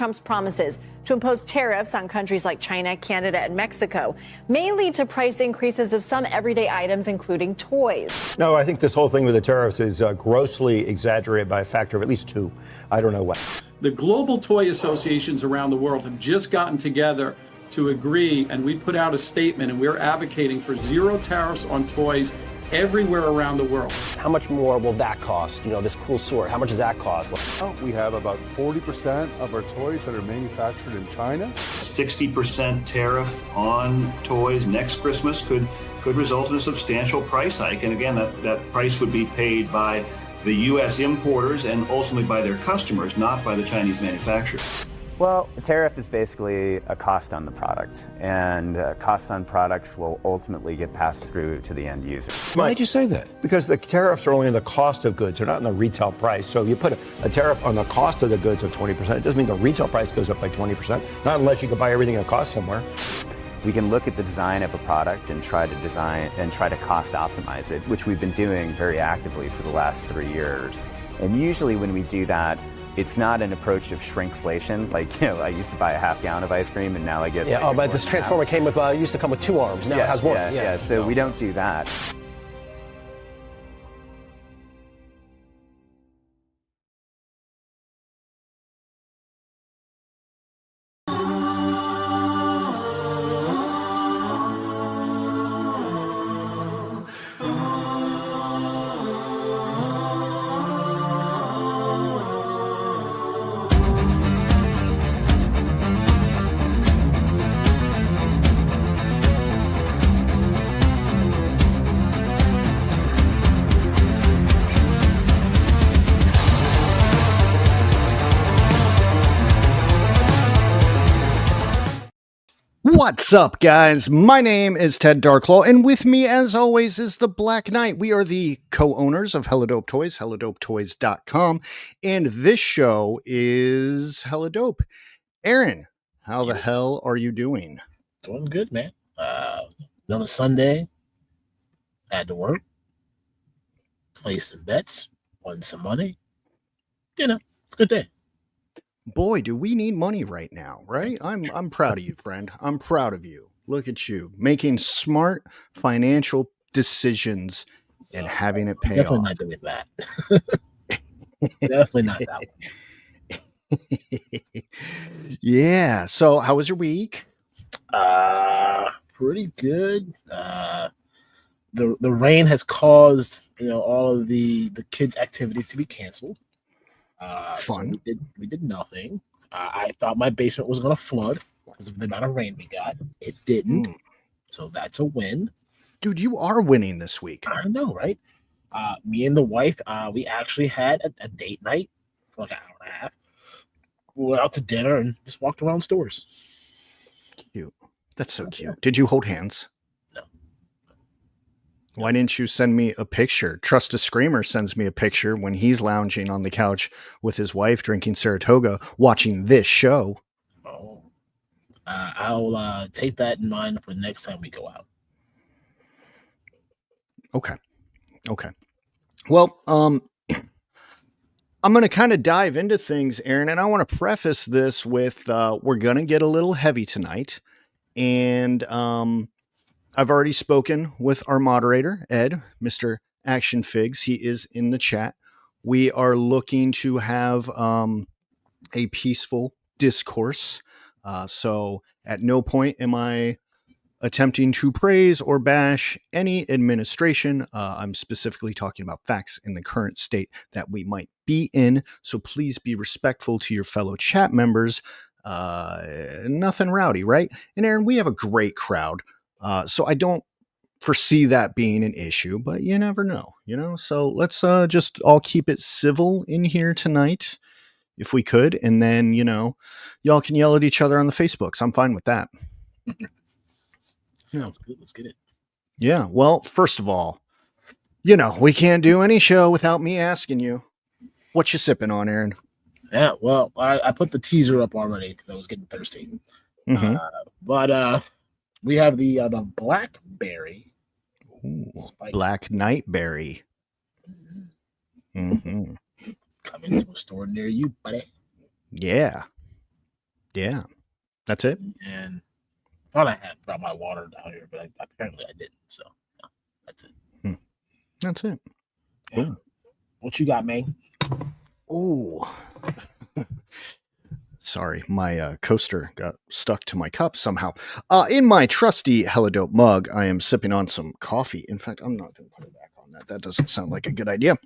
Trump's promises to impose tariffs on countries like China, Canada, and Mexico may lead to price increases of some everyday items, including toys. No, I think this whole thing with the tariffs is grossly exaggerated by a factor of at least 2. I don't know what. The global toy associations around the world have just gotten together to agree, and we put out a statement, and we're advocating for 0 tariffs on toys everywhere around the world. How much more will that cost? You know, this cool sword, how much does that cost? We have about 40% of our toys that are manufactured in China. 60% tariff on toys next Christmas could result in a substantial price hike. And again, that price would be paid by the U.S. importers and ultimately by their customers, not by the Chinese manufacturers. Well, the tariff is basically a cost on the product, and costs on products will ultimately get passed through to the end user. Why did you say that? Because the tariffs are only on the cost of goods. They're not on the retail price. So if you put a tariff on the cost of the goods of 20%, it doesn't mean the retail price goes up by 20%, not unless you can buy everything at cost somewhere. We can look at the design of a product and try to cost optimize it, which we've been doing very actively for the last 3 years. And usually when we do that, it's not an approach of shrinkflation. Like, you know, I used to buy a half gallon of ice cream and now I get... Yeah, but this Transformer came with, used to come with 2 arms. Now it has 1. Yeah, so we don't do that. What's up, guys? My name is Ted Darklaw, and with me, as always, is the Black Knight. We are the co-owners of Hella Dope Toys, helladopetoys.com, and this show is Hella Dope. Aaron, how the hell are you doing? Doing good, man. Another Sunday. Had to work. Play some bets. Won some money. You know, it's a good day. Boy, do we need money right now, right? I'm proud of you, friend. I'm proud of you. Look at you making smart financial decisions and having it pay definitely off. Not doing that. Definitely not that one. Yeah. So, how was your week? Pretty good. The rain has caused all of the kids' activities to be canceled. Fun. So we did nothing. I thought my basement was going to flood because of the amount of rain we got. It didn't. So that's a win. Dude, you are winning this week. I know, right? Me and the wife, we actually had a date night for like an hour and a half. We went out to dinner and just walked around stores. Cute. That's so cute. Did you hold hands? No. Why didn't you send me a picture? Trust a Screamer sends me a picture when he's lounging on the couch with his wife drinking Saratoga watching this show. Oh. I'll take that in mind for the next time we go out. Okay. Well, I'm going to kind of dive into things, Aaron, and I want to preface this with we're going to get a little heavy tonight. And I've already spoken with our moderator, Ed, Mr. Action Figs. He is in the chat. We are looking to have a peaceful discourse. So at no point am I attempting to praise or bash any administration. I'm specifically talking about facts in the current state that we might be in. So please be respectful to your fellow chat members. Nothing rowdy, right? And Aaron, we have a great crowd. So I don't foresee that being an issue, but you never know, So let's just all keep it civil in here tonight, if we could. And then, y'all can yell at each other on the Facebooks. I'm fine with that. Sounds good. Let's get it. Yeah. Well, first of all, we can't do any show without me asking you, what you sipping on, Aaron? Yeah. Well, I put the teaser up already because I was getting thirsty. Mm-hmm. But we have the blackberry. Ooh, Black Nightberry. Mm-hmm. Come into a store near you, buddy. Yeah. Yeah. That's it? And I thought I had brought my water down here, but apparently I didn't. So no, that's it. That's it. Yeah. Cool. What you got, man? Oh. Sorry, my coaster got stuck to my cup somehow. In my trusty Hella Dope mug, I am sipping on some coffee. In fact, I'm not going to put it back on that. That doesn't sound like a good idea.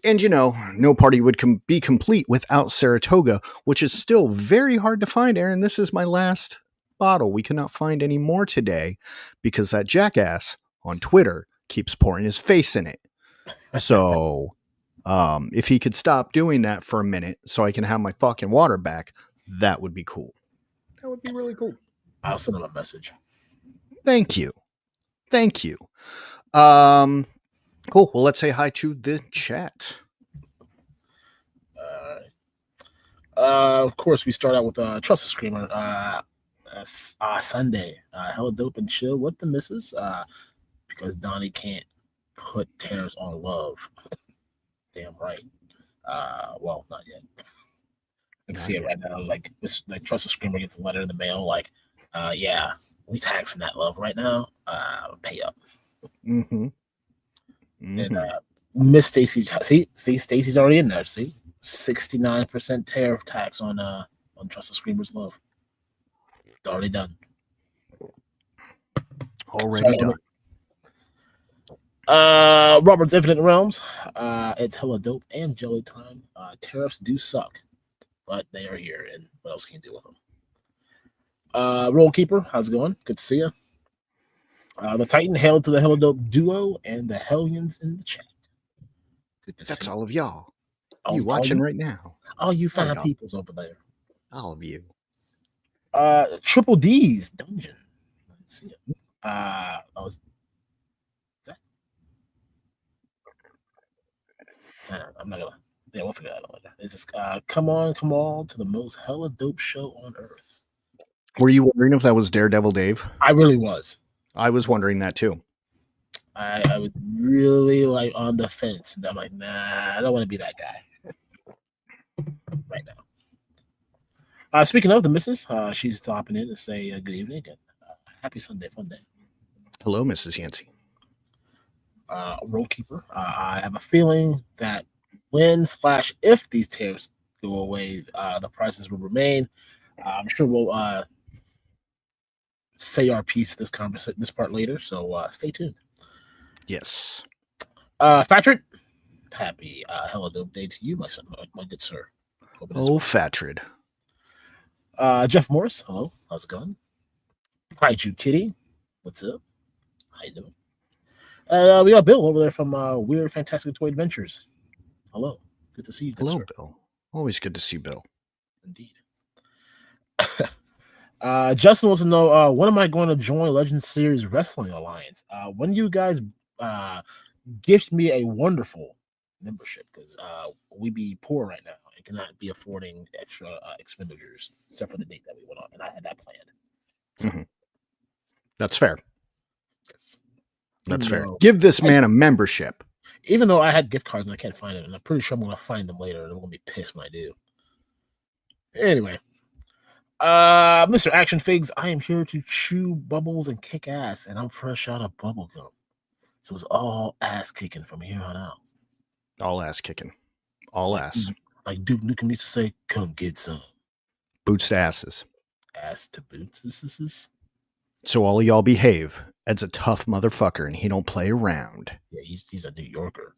And, no party would be complete without Saratoga, which is still very hard to find, Aaron. This is my last bottle. We cannot find any more today because that jackass on Twitter keeps pouring his face in it. So... if he could stop doing that for a minute so I can have my fucking water back, that would be cool. That would be really cool. I'll send him a message. Thank you. Cool. Well, let's say hi to the chat. Of course, we start out with Trust the Screamer. Sunday. Hella dope and chill with the missus. Because Donnie can't put tariffs on love. Damn right. Well, not yet. I can see it right now. Like Trust the Screamer gets a letter in the mail. Like, yeah, we taxing that love right now. Pay up. And Miss Stacy, see, Stacy's already in there. See, 69% tariff tax on Trust the Screamer's love. It's already done. Already done. Robert's Infinite Realms. It's hella dope and jelly time. Tariffs do suck, but they are here, and what else can you do with them? Roll Keeper, how's it going? Good to see you. The Titan, hail to the hella dope duo and the Hellions in the chat. Good to see. That's all of y'all. You watching right now? All you fine peoples over there. All of you. Triple D's dungeon. Let's see it. I'm not gonna. Yeah, we'll figure that out later. It's just come on to the most hella dope show on earth. Were you wondering if that was Daredevil Dave? I really was. I was wondering that too. I was really like on the fence. And I'm like, nah, I don't want to be that guy right now. Speaking of the missus, she's stopping in to say good evening and happy Sunday, fun day. Hello, Mrs. Yancey. Roll Keeper. I have a feeling that when/if these tariffs go away, the prices will remain. I'm sure we'll say our piece of this part later. So stay tuned. Yes. Fatrid, happy hella dope day to you, my good sir. Fatrid. Jeff Morris, hello. How's it going? Hi, Jude Kitty. What's up? How you doing? We got Bill over there from Weird Fantastic Toy Adventures. Hello. Good to see you. Hello, Bill. Always good to see Bill. Indeed. Justin wants to know, when am I going to join Legends Series Wrestling Alliance? When you guys gift me a wonderful membership, because we be poor right now and cannot be affording extra expenditures, except for the date that we went on, and I had that planned. So, That's fair. Yes. That's fair. Give this man a membership. Even though I had gift cards and I can't find it, and I'm pretty sure I'm going to find them later, and I'm going to be pissed when I do. Anyway, Mr. Action Figs, I am here to chew bubbles and kick ass, and I'm fresh out of bubble gum. So it's all ass kicking from here on out. All ass kicking. All ass. Like Duke Nukem used to say, come get some. Boots to asses. Ass to boots. This is. So all of y'all behave. Ed's a tough motherfucker, and he don't play around. Yeah, he's a New Yorker.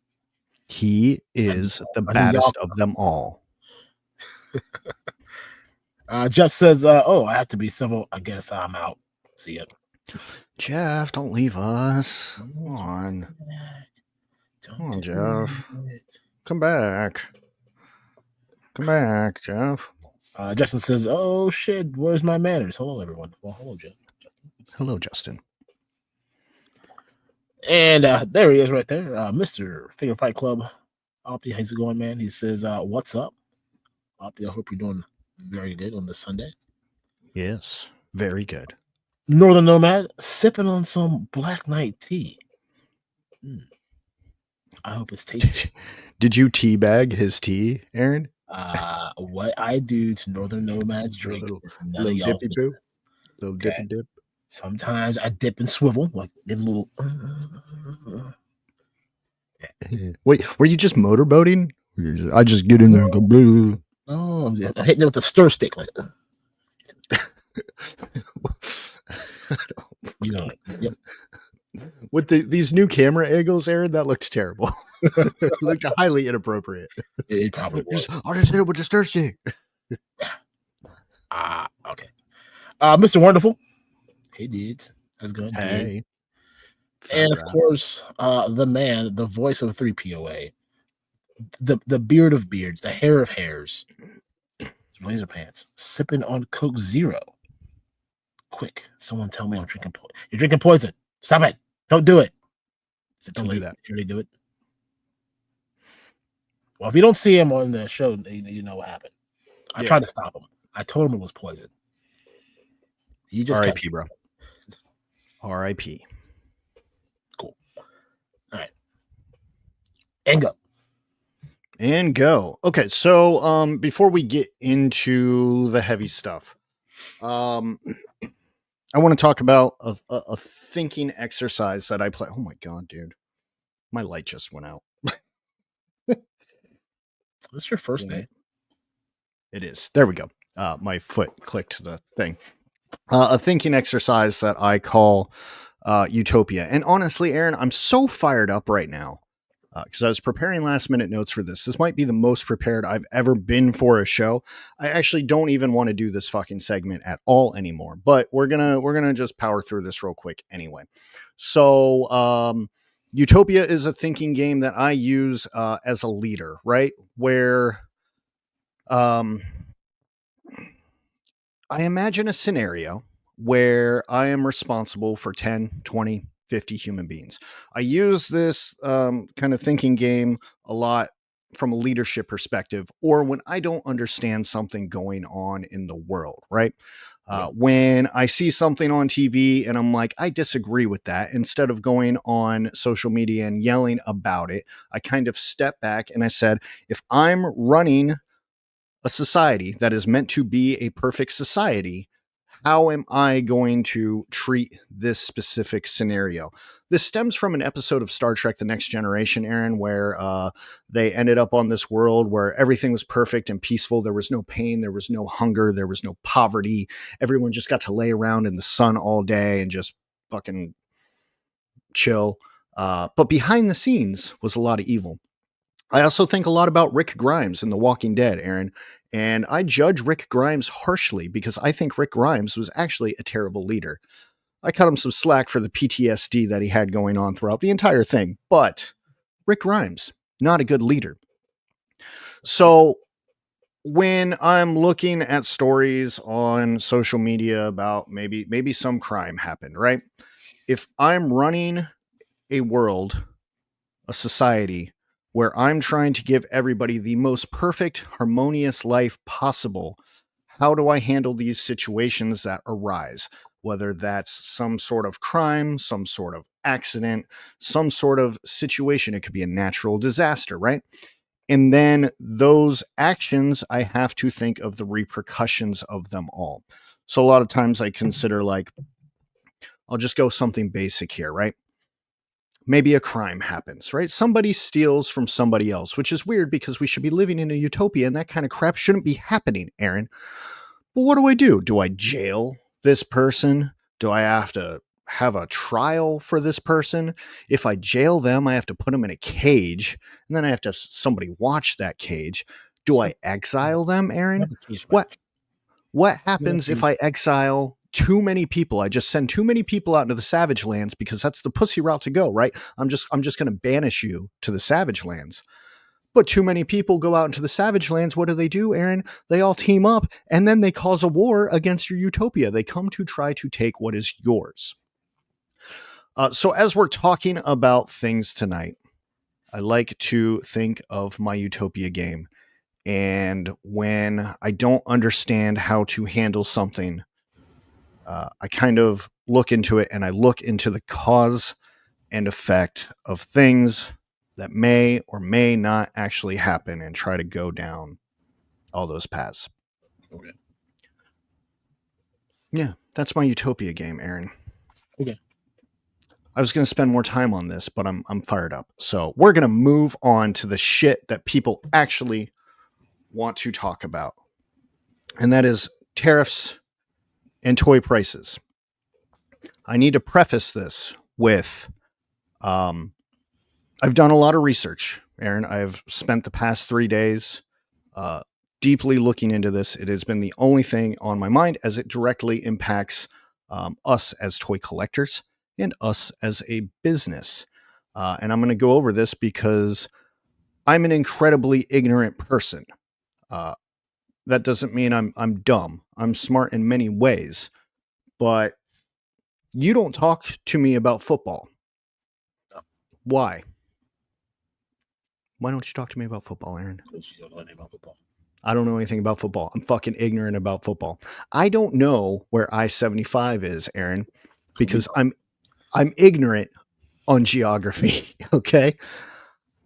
He is the baddest of them all. Jeff says, oh, I have to be civil. I guess I'm out. See ya. Jeff, don't leave us. Come on. Come on, Jeff. Come back. Come back, Jeff. Justin says, oh, shit, where's my manners? Hello, everyone. Well, hello, Jeff. Hello, Justin. And there he is right there. Mr. Figure Fight Club. Opti, how's it going, man? He says, what's up? Opti, I hope you're doing very good on this Sunday. Yes, very good. Northern Nomad, sipping on some Black Knight tea. I hope it's tasty. Did you teabag his tea, Aaron? What I do to Northern Nomads drink is none of y'all's business. Little dip and dip. Sometimes I dip and swivel, like get a little. Wait, were you just motorboating? I just get in there and go. Blue. Oh, I'm hitting it with a stir stick, like. You know, yep. With these new camera angles, Aaron, that looked terrible. It looked highly inappropriate. It probably was. I'll just hit it with the stir stick. Okay. Mr. Wonderful. Hey, dudes. How's it going? Hey. And of course, the man, the voice of 3POA, the beard of beards, the hair of hairs, laser pants, sipping on Coke Zero. Quick, someone tell me I'm drinking poison. You're drinking poison. Stop it. Don't do it. Is it too late? Should they do it? Well, if you don't see him on the show, you know what happened. I tried to stop him. I told him it was poison. You just R.I.P., bro. R.I.P. Cool. All right. And go. Okay, so before we get into the heavy stuff, I want to talk about a thinking exercise that I play. Oh my god, dude. My light just went out. It's your first day. It is. There we go. My foot clicked the thing. A thinking exercise that I call Utopia. And honestly, Aaron, I'm so fired up right now because I was preparing last minute notes for this. This might be the most prepared I've ever been for a show. I actually don't even want to do this fucking segment at all anymore, but we're gonna just power through this real quick anyway. So Utopia is a thinking game that I use as a leader, right? Where I imagine a scenario where I am responsible for 10, 20, 50 human beings. I use this kind of thinking game a lot from a leadership perspective, or when I don't understand something going on in the world, right? When I see something on TV and I'm like, I disagree with that, instead of going on social media and yelling about it, I kind of step back and I said, if I'm running a society that is meant to be a perfect society, how am I going to treat this specific scenario? This stems from an episode of Star Trek The Next Generation, Aaron, where they ended up on this world where everything was perfect and peaceful. There was no pain. There was no hunger. There was no poverty. Everyone just got to lay around in the sun all day and just fucking chill. But behind the scenes was a lot of evil. I also think a lot about Rick Grimes in The Walking Dead, Aaron, and I judge Rick Grimes harshly because I think Rick Grimes was actually a terrible leader. I cut him some slack for the PTSD that he had going on throughout the entire thing, but Rick Grimes, not a good leader. So when I'm looking at stories on social media about maybe some crime happened, right? If I'm running a world, a society, where I'm trying to give everybody the most perfect, harmonious life possible, how do I handle these situations that arise? Whether that's some sort of crime, some sort of accident, some sort of situation. It could be a natural disaster, right? And then those actions, I have to think of the repercussions of them all. So a lot of times I consider, like, I'll just go something basic here, right? Maybe a crime happens, right? Somebody steals from somebody else, which is weird because we should be living in a utopia and that kind of crap shouldn't be happening, Aaron. But what do? Do I jail this person? Do I have to have a trial for this person? If I jail them, I have to put them in a cage, and then I have to have somebody watch that cage. Do I exile them, Aaron? What happens if I exile too many people? I just send too many people out into the savage lands because that's the pussy route to go, right? I'm just going to banish you to the savage lands. But too many people go out into the savage lands. What do, Aaron? They all team up and then they cause a war against your utopia. They come to try to take what is yours. So as we're talking about things tonight, I like to think of my utopia game. And when I don't understand how to handle something, I kind of look into it and I look into the cause and effect of things that may or may not actually happen and try to go down all those paths. Okay. Yeah, that's my Utopia game, Aaron. Okay. I was going to spend more time on this, but I'm fired up. So we're going to move on to the shit that people actually want to talk about. And that is tariffs and toy prices. I need to preface this with, I've done a lot of research, Aaron. I've spent the past 3 days deeply looking into this. It has been the only thing on my mind as it directly impacts us as toy collectors and us as a business. And I'm going to go over this because I'm an incredibly ignorant person. That doesn't mean I'm dumb. I'm smart in many ways, but you don't talk to me about football. No. Why? Why don't you talk to me about football, Aaron? Because you don't know anything about football. I don't know anything about football. I'm fucking ignorant about football. I don't know where I-75 is, Aaron, because I'm ignorant on geography, okay?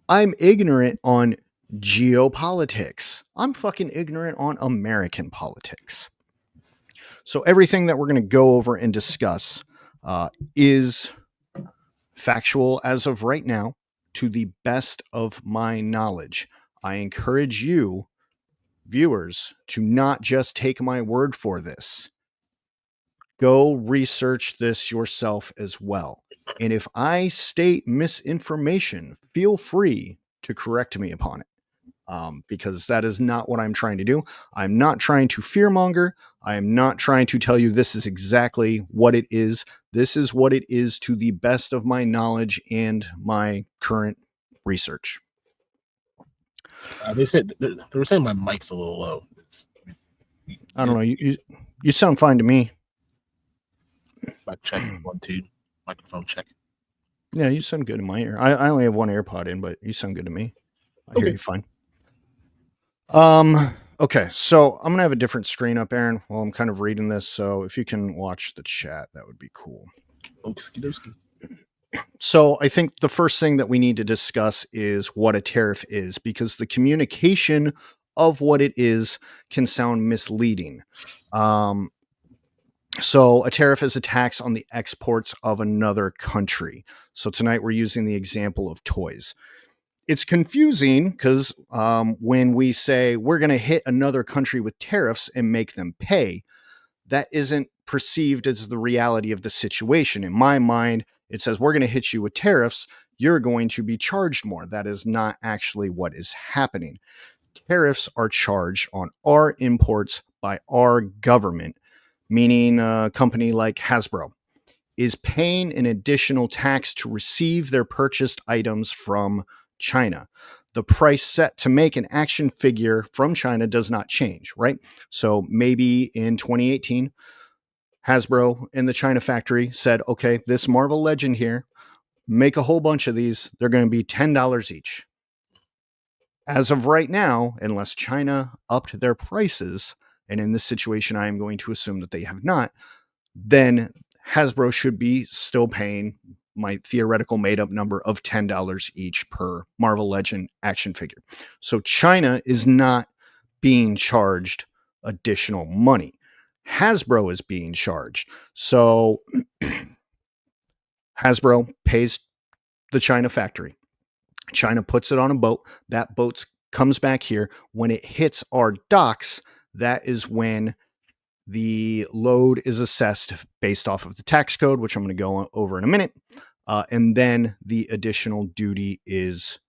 I'm ignorant on geopolitics. I'm fucking ignorant on American politics. So everything that we're going to go over and discuss is factual as of right now, to the best of my knowledge. I encourage you, viewers, to not just take my word for this. Go research this yourself as well. And if I state misinformation, feel free to correct me upon it. Because that is not what I'm trying to do. I'm not trying to fearmonger. I am not trying to tell you this is exactly what it is. This is what it is to the best of my knowledge and my current research. They said they were saying my mic's a little low. I don't know. You sound fine to me. Mic check 1 2. Microphone check. Yeah, you sound good in my ear. I only have one AirPod in, but you sound good to me. I hear you fine. Okay, so I'm gonna have a different screen up, Aaron, while I'm kind of reading this. So if you can watch the chat, that would be cool. Okie-dokie. So I think the first thing that we need to discuss is what a tariff is, because the communication of what it is can sound misleading. So a tariff is a tax on the exports of another country. So tonight we're using the example of toys. It's confusing because when we say we're going to hit another country with tariffs and make them pay, that isn't perceived as the reality of the situation. In my mind, it says we're going to hit you with tariffs. You're going to be charged more. That is not actually what is happening. Tariffs are charged on our imports by our government, meaning a company like Hasbro is paying an additional tax to receive their purchased items from China. The price set to make an action figure from China does not change, right? So maybe in 2018, Hasbro in the China factory said, okay, this Marvel Legend here, make a whole bunch of these. They're going to be $10 each. As of right now, unless China upped their prices, and in this situation, I am going to assume that they have not, then Hasbro should be still paying my theoretical made up number of $10 each per Marvel Legend action figure. So China is not being charged additional money. Hasbro is being charged. So Hasbro pays the China factory. China puts it on a boat. That boat comes back here. When it hits our docks, that is when the load is assessed based off of the tax code, which I'm going to go over in a minute. And then the additional duty is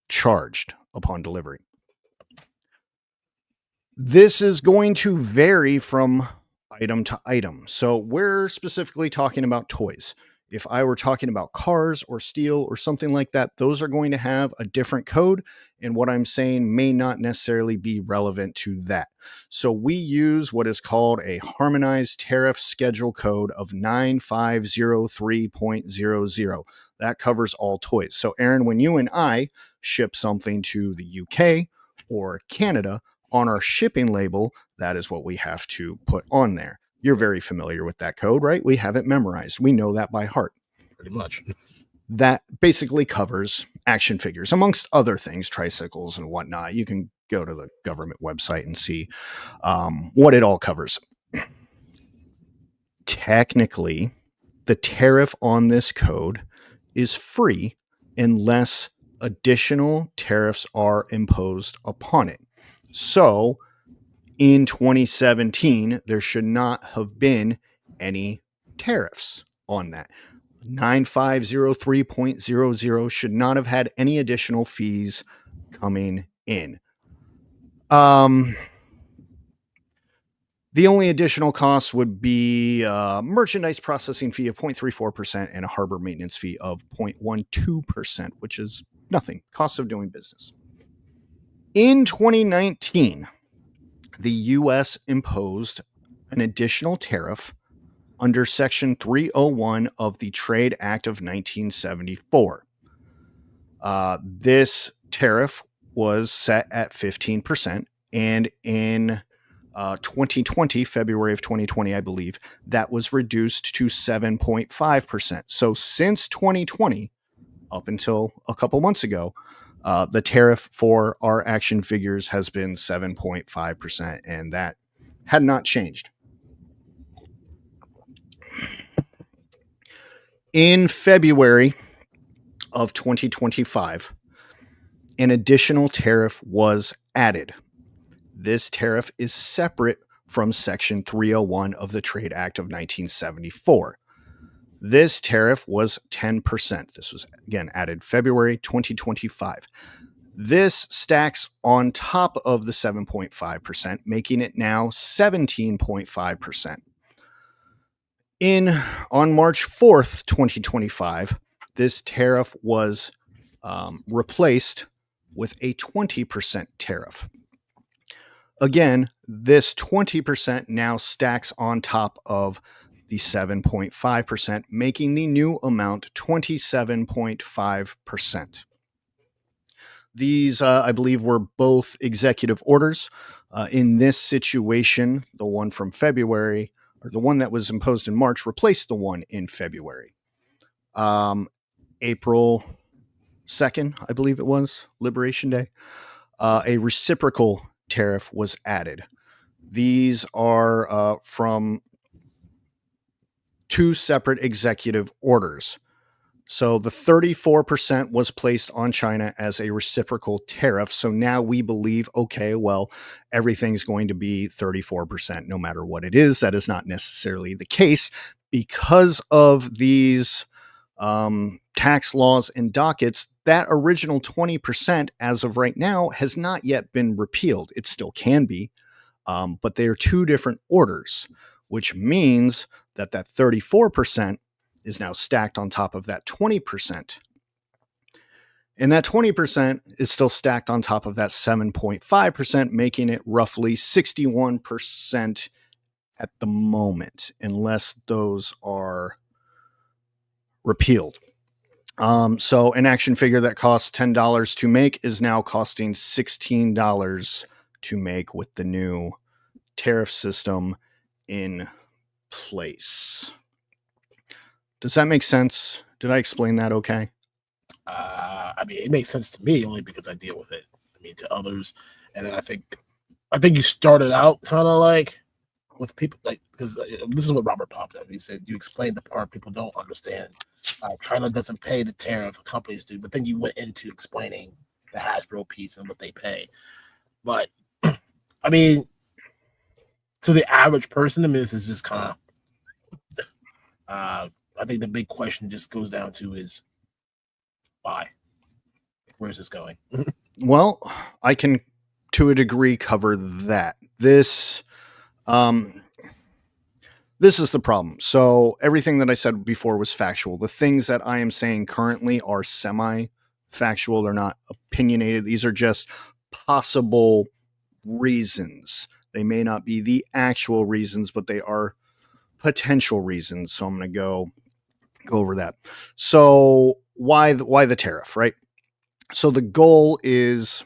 charged upon delivery. This is going to vary from item to item. So we're specifically talking about toys. If I were talking about cars or steel or something like that, those are going to have a different code. And what I'm saying may not necessarily be relevant to that. So we use what is called a harmonized tariff schedule code of 9503.00. That covers all toys. So Aaron, when you and I ship something to the UK or Canada, on our shipping label, that is what we have to put on there. You're very familiar with that code, right? We have it memorized. We know that by heart. Pretty much. That basically covers action figures, amongst other things, tricycles and whatnot. You can go to the government website and see what it all covers. Technically, the tariff on this code is free unless additional tariffs are imposed upon it. So in 2017, there should not have been any tariffs on that. 9503.00 should not have had any additional fees coming in. The only additional costs would be a merchandise processing fee of 0.34% and a harbor maintenance fee of 0.12%, which is nothing. Cost of doing business. In 2019, the U.S. imposed an additional tariff under Section 301 of the Trade Act of 1974. This tariff was set at 15%, and in 2020, February of 2020, I believe, that was reduced to 7.5%. So since 2020, up until a couple months ago, the tariff for our action figures has been 7.5%, and that had not changed. In February of 2025, an additional tariff was added. This tariff is separate from Section 301 of the Trade Act of 1974. This tariff was 10%. This was, again, added February 2025. This stacks on top of the 7.5%, making it now 17.5%. On March 4th, 2025, this tariff was replaced with a 20% tariff. Again, this 20% now stacks on top of the 7.5%, making the new amount 27.5%. These, I believe, were both executive orders. In this situation, the one from February, or the one that was imposed in March, replaced the one in February. April 2nd, I believe it was, Liberation Day, a reciprocal tariff was added. These are from two separate executive orders. So the 34% was placed on China as a reciprocal tariff. So now we believe, okay, well, everything's going to be 34% no matter what it is. That is not necessarily the case because of these tax laws and dockets. That original 20% as of right now has not yet been repealed. It still can be, but they are two different orders, which means that 34% is now stacked on top of that 20%. And that 20% is still stacked on top of that 7.5%, making it roughly 61% at the moment, unless those are repealed. So an action figure that costs $10 to make is now costing $16 to make with the new tariff system in place. Does that make sense? Did I explain that okay? I mean, it makes sense to me only because I deal with it. I mean, to others, and then I think you started out kind of like with people, like, because this is what Robert popped up. He said you explained the part people don't understand. China doesn't pay the tariff, companies do, but then you went into explaining the Hasbro piece and what they pay. But I mean, to the average person, I mean, this is just kind of. I think the big question just goes down to is why? Where is this going? Well, I can, to a degree, cover that. This is the problem. So everything that I said before was factual. The things that I am saying currently are semi-factual. They're not opinionated. These are just possible reasons. They may not be the actual reasons, but they are potential reasons. So I'm going to go over that. So why the tariff, right? So the goal is,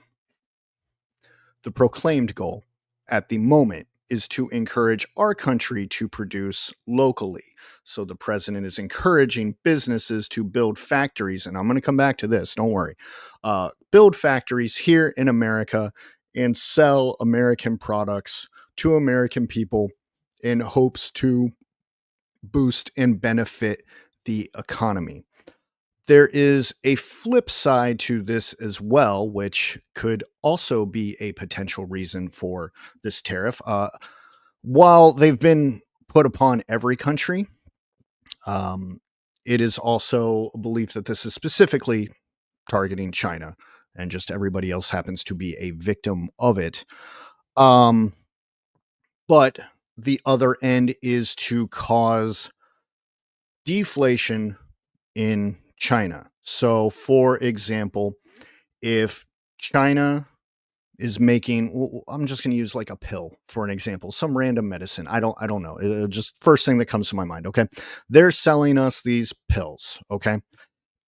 the proclaimed goal at the moment is to encourage our country to produce locally. So the president is encouraging businesses to build factories, and I'm going to come back to this, don't worry. Build factories here in America and sell American products to American people in hopes to boost and benefit the economy. There is a flip side to this as well, which could also be a potential reason for this tariff. While they've been put upon every country, it is also believed that this is specifically targeting China, and just everybody else happens to be a victim of it. But the other end is to cause deflation in China. So, for example, if China is making, I'm just going to use like a pill for an example, some random medicine. I don't know. Just first thing that comes to my mind. Okay. They're selling us these pills. Okay.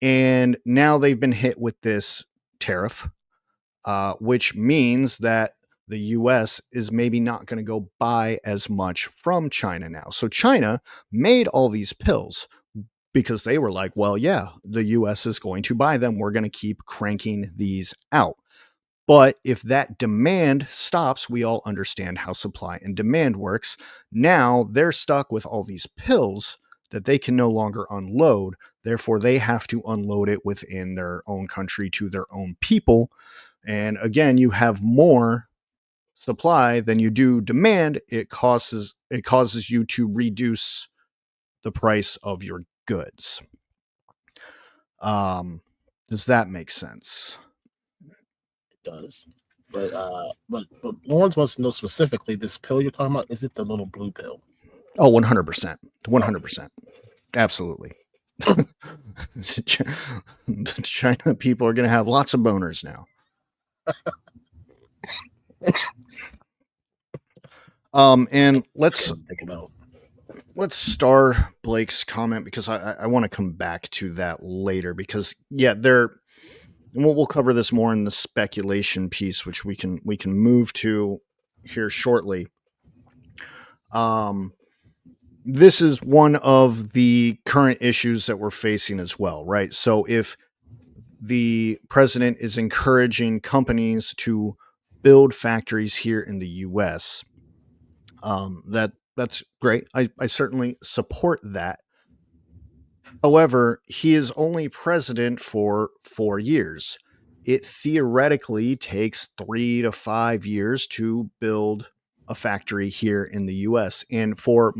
And now they've been hit with this tariff, which means that the US is maybe not going to go buy as much from China now. So China made all these pills because they were like, well, yeah, the US is going to buy them. We're going to keep cranking these out. But if that demand stops, we all understand how supply and demand works. Now they're stuck with all these pills that they can no longer unload. Therefore, they have to unload it within their own country to their own people. And again, you have more supply than you do demand. It causes you to reduce the price of your goods. Does that make sense? It does. But Lawrence wants to know specifically this pill you're talking about. Is it the little blue pill? Oh, 100%. 100%. Absolutely. China people are going to have lots of boners now. And let's star Blake's comment, because I want to come back to that later, because we'll cover this more in the speculation piece, which we can move to here shortly. This is one of the current issues that we're facing as well, right? So if the president is encouraging companies to build factories here in the US, that's great. I certainly support that. However, he is only president for 4 years. It theoretically takes 3 to 5 years to build a factory here in the US. And for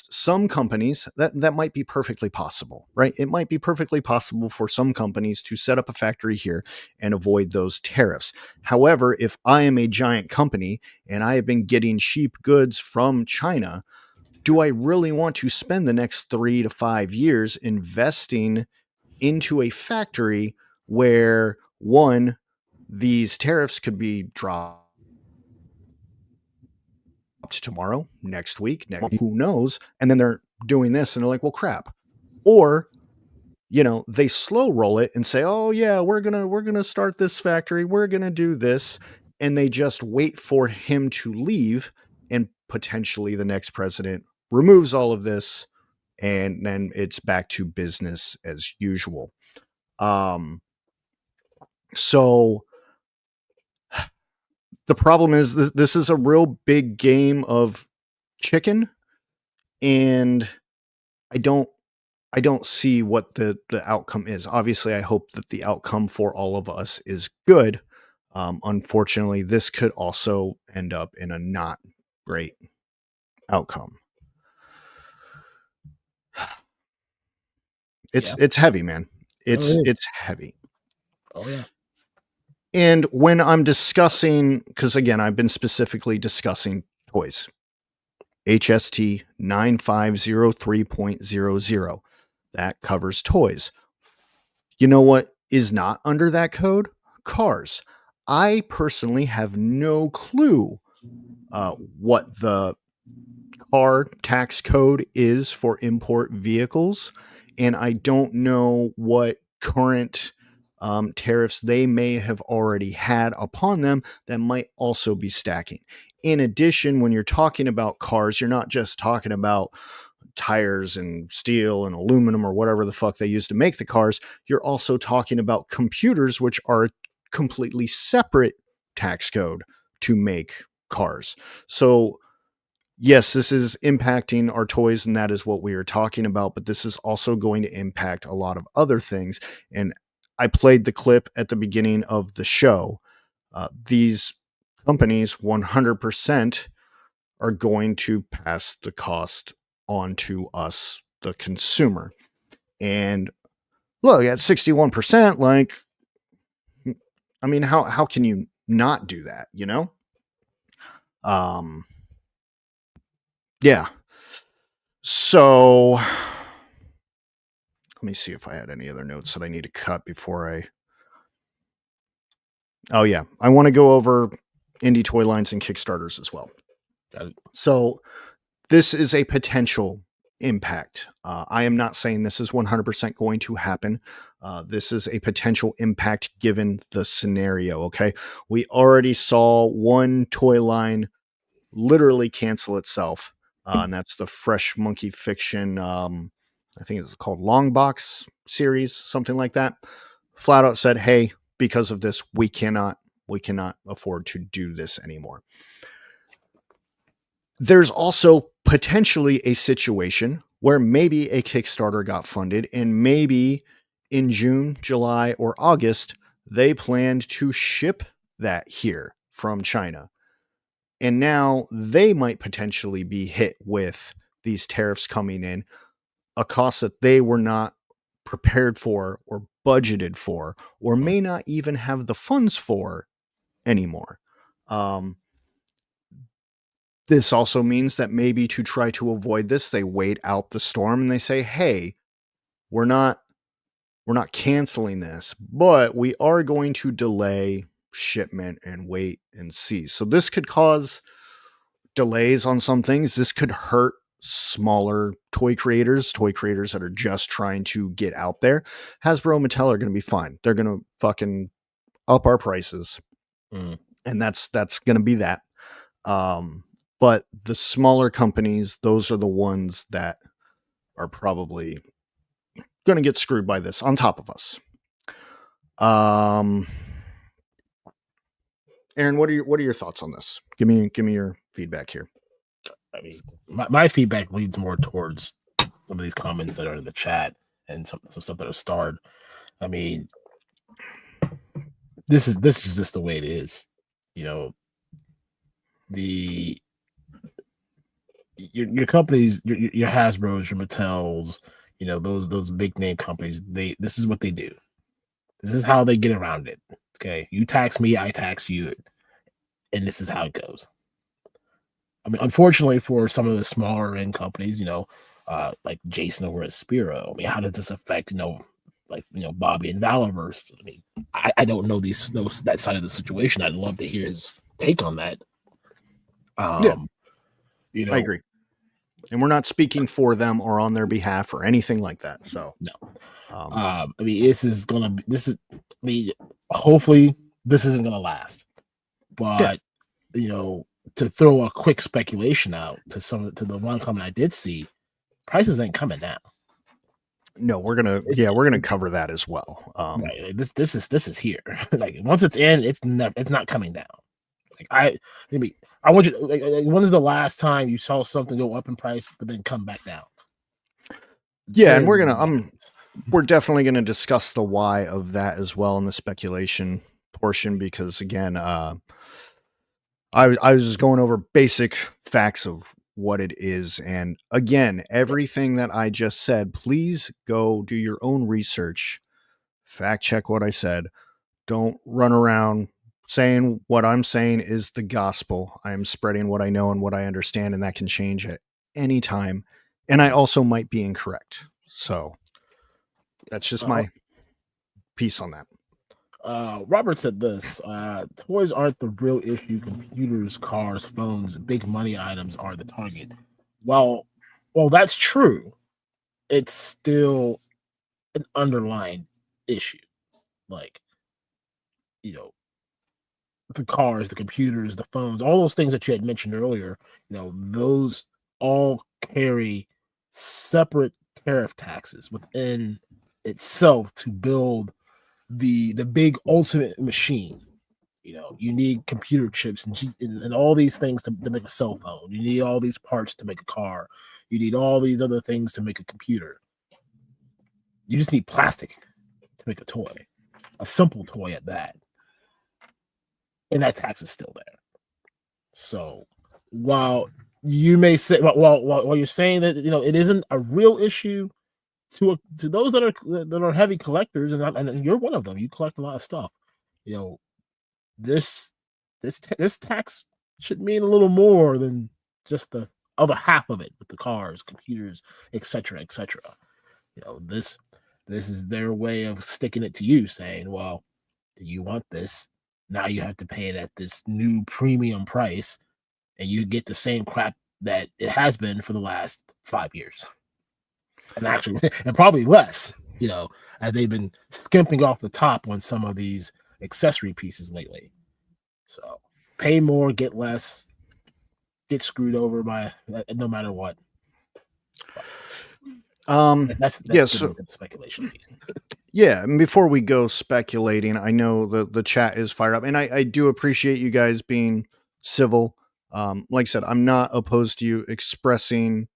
some companies, that might be perfectly possible, right? It might be perfectly possible for some companies to set up a factory here and avoid those tariffs. However, if I am a giant company and I have been getting cheap goods from China, do I really want to spend the next 3 to 5 years investing into a factory where, one, these tariffs could be dropped tomorrow, next week, who knows? And then they're doing this and they're like, well, crap. Or, they slow roll it and say, oh yeah, we're going to start this factory. We're going to do this. And they just wait for him to leave, and potentially the next president removes all of this, and then it's back to business as usual. So the problem is this is a real big game of chicken, and I don't see what the outcome is. Obviously, I hope that the outcome for all of us is good. Unfortunately, this could also end up in a not great outcome. It's heavy, man. It's heavy. Oh yeah. And when I'm discussing, because again, I've been specifically discussing toys, HST 9503.00, that covers toys. You know what is not under that code? Cars. I personally have no clue what the car tax code is for import vehicles, and I don't know what current tariffs they may have already had upon them that might also be stacking. In addition, when you're talking about cars, you're not just talking about tires and steel and aluminum or whatever the fuck they use to make the cars. You're also talking about computers, which are a completely separate tax code to make cars. So yes, this is impacting our toys, and that is what we are talking about, but this is also going to impact a lot of other things. And I played the clip at the beginning of the show. These companies 100% are going to pass the cost on to us, the consumer. And look, at 61%, like, I mean, how can you not do that, you know? Yeah. So let me see if I had any other notes that I need to cut before I. Oh, yeah. I want to go over indie toy lines and Kickstarters as well. So this is a potential impact. I am not saying this is 100% going to happen. This is a potential impact given the scenario. Okay. We already saw one toy line literally cancel itself. And that's the Fresh Monkey Fiction. I think it's called Long Box series, something like that. Flat out said, hey, because of this, we cannot afford to do this anymore. There's also potentially a situation where maybe a Kickstarter got funded and maybe in June, July, or August, they planned to ship that here from China. And now they might potentially be hit with these tariffs coming in, a cost that they were not prepared for or budgeted for, or may not even have the funds for anymore. This also means that maybe to try to avoid this, they wait out the storm and they say, hey, we're not canceling this, but we are going to delay shipment and wait and see. So this could cause delays on some things. This could hurt smaller toy creators that are just trying to get out there. Hasbro and Mattel are going to be fine. They're going to fucking up our prices. And that's going to be that. But the smaller companies, those are the ones that are probably going to get screwed by this on top of us. Aaron, what are your thoughts on this? Give me your feedback here. I mean, my feedback leads more towards some of these comments that are in the chat and some stuff that are starred. I mean, this is just the way it is. You know, your companies, your Hasbros, your Mattels, you know, those big name companies, this is what they do. This is how they get around it. Okay, you tax me, I tax you, and this is how it goes. I mean, unfortunately for some of the smaller end companies, you know, like Jason over at Spiro, I mean, how does this affect, you know, like, you know, Bobby and Valorverse? I mean, I don't know that side of the situation. I'd love to hear his take on that. Yeah, you know, I agree. And we're not speaking for them or on their behalf or anything like that. So no. I mean, hopefully this isn't gonna last. But you know, to throw a quick speculation out to the one comment I did see, prices ain't coming down. No, we're gonna cover that as well. Right, like this is here. Like once it's in, it's not coming down. Like I want you. Like, when is the last time you saw something go up in price but then come back down? Yeah, and we're definitely gonna discuss the why of that as well in the speculation portion, because again, I was just going over basic facts of what it is. And again, everything that I just said, please go do your own research, fact check what I said. Don't run around saying what I'm saying is the gospel. I am spreading what I know and what I understand, and that can change at any time. And I also might be incorrect. So that's just my piece on that. Robert said this, toys aren't the real issue. Computers, cars, phones, big money items are the target. Well, that's true. It's still an underlying issue. like, you know, the cars, the computers, the phones, all those things that you had mentioned earlier, those all carry separate tariff taxes within itself to build the big ultimate machine. You need computer chips and all these things to make a cell phone. You need all these parts to make a car. You need all these other things to make a computer. You just need plastic to make a toy, a simple toy at that. And that tax is still there. So while you may say, while you're saying that it isn't a real issue to those that are heavy collectors, and you're one of them, you collect a lot of stuff. This tax should mean a little more than just the other half of it with the cars, computers, etc., etc. This is their way of sticking it to you, saying, well, do you want this? Now you have to pay it at this new premium price, and you get the same crap that it has been for the last 5 years. And actually, and probably less, as they've been skimping off the top on some of these accessory pieces lately. So pay more, get less, get screwed over by no matter what. That's so speculation piece. Yeah, and before we go speculating, I know the chat is fired up, and I do appreciate you guys being civil. Like I said, I'm not opposed to you expressing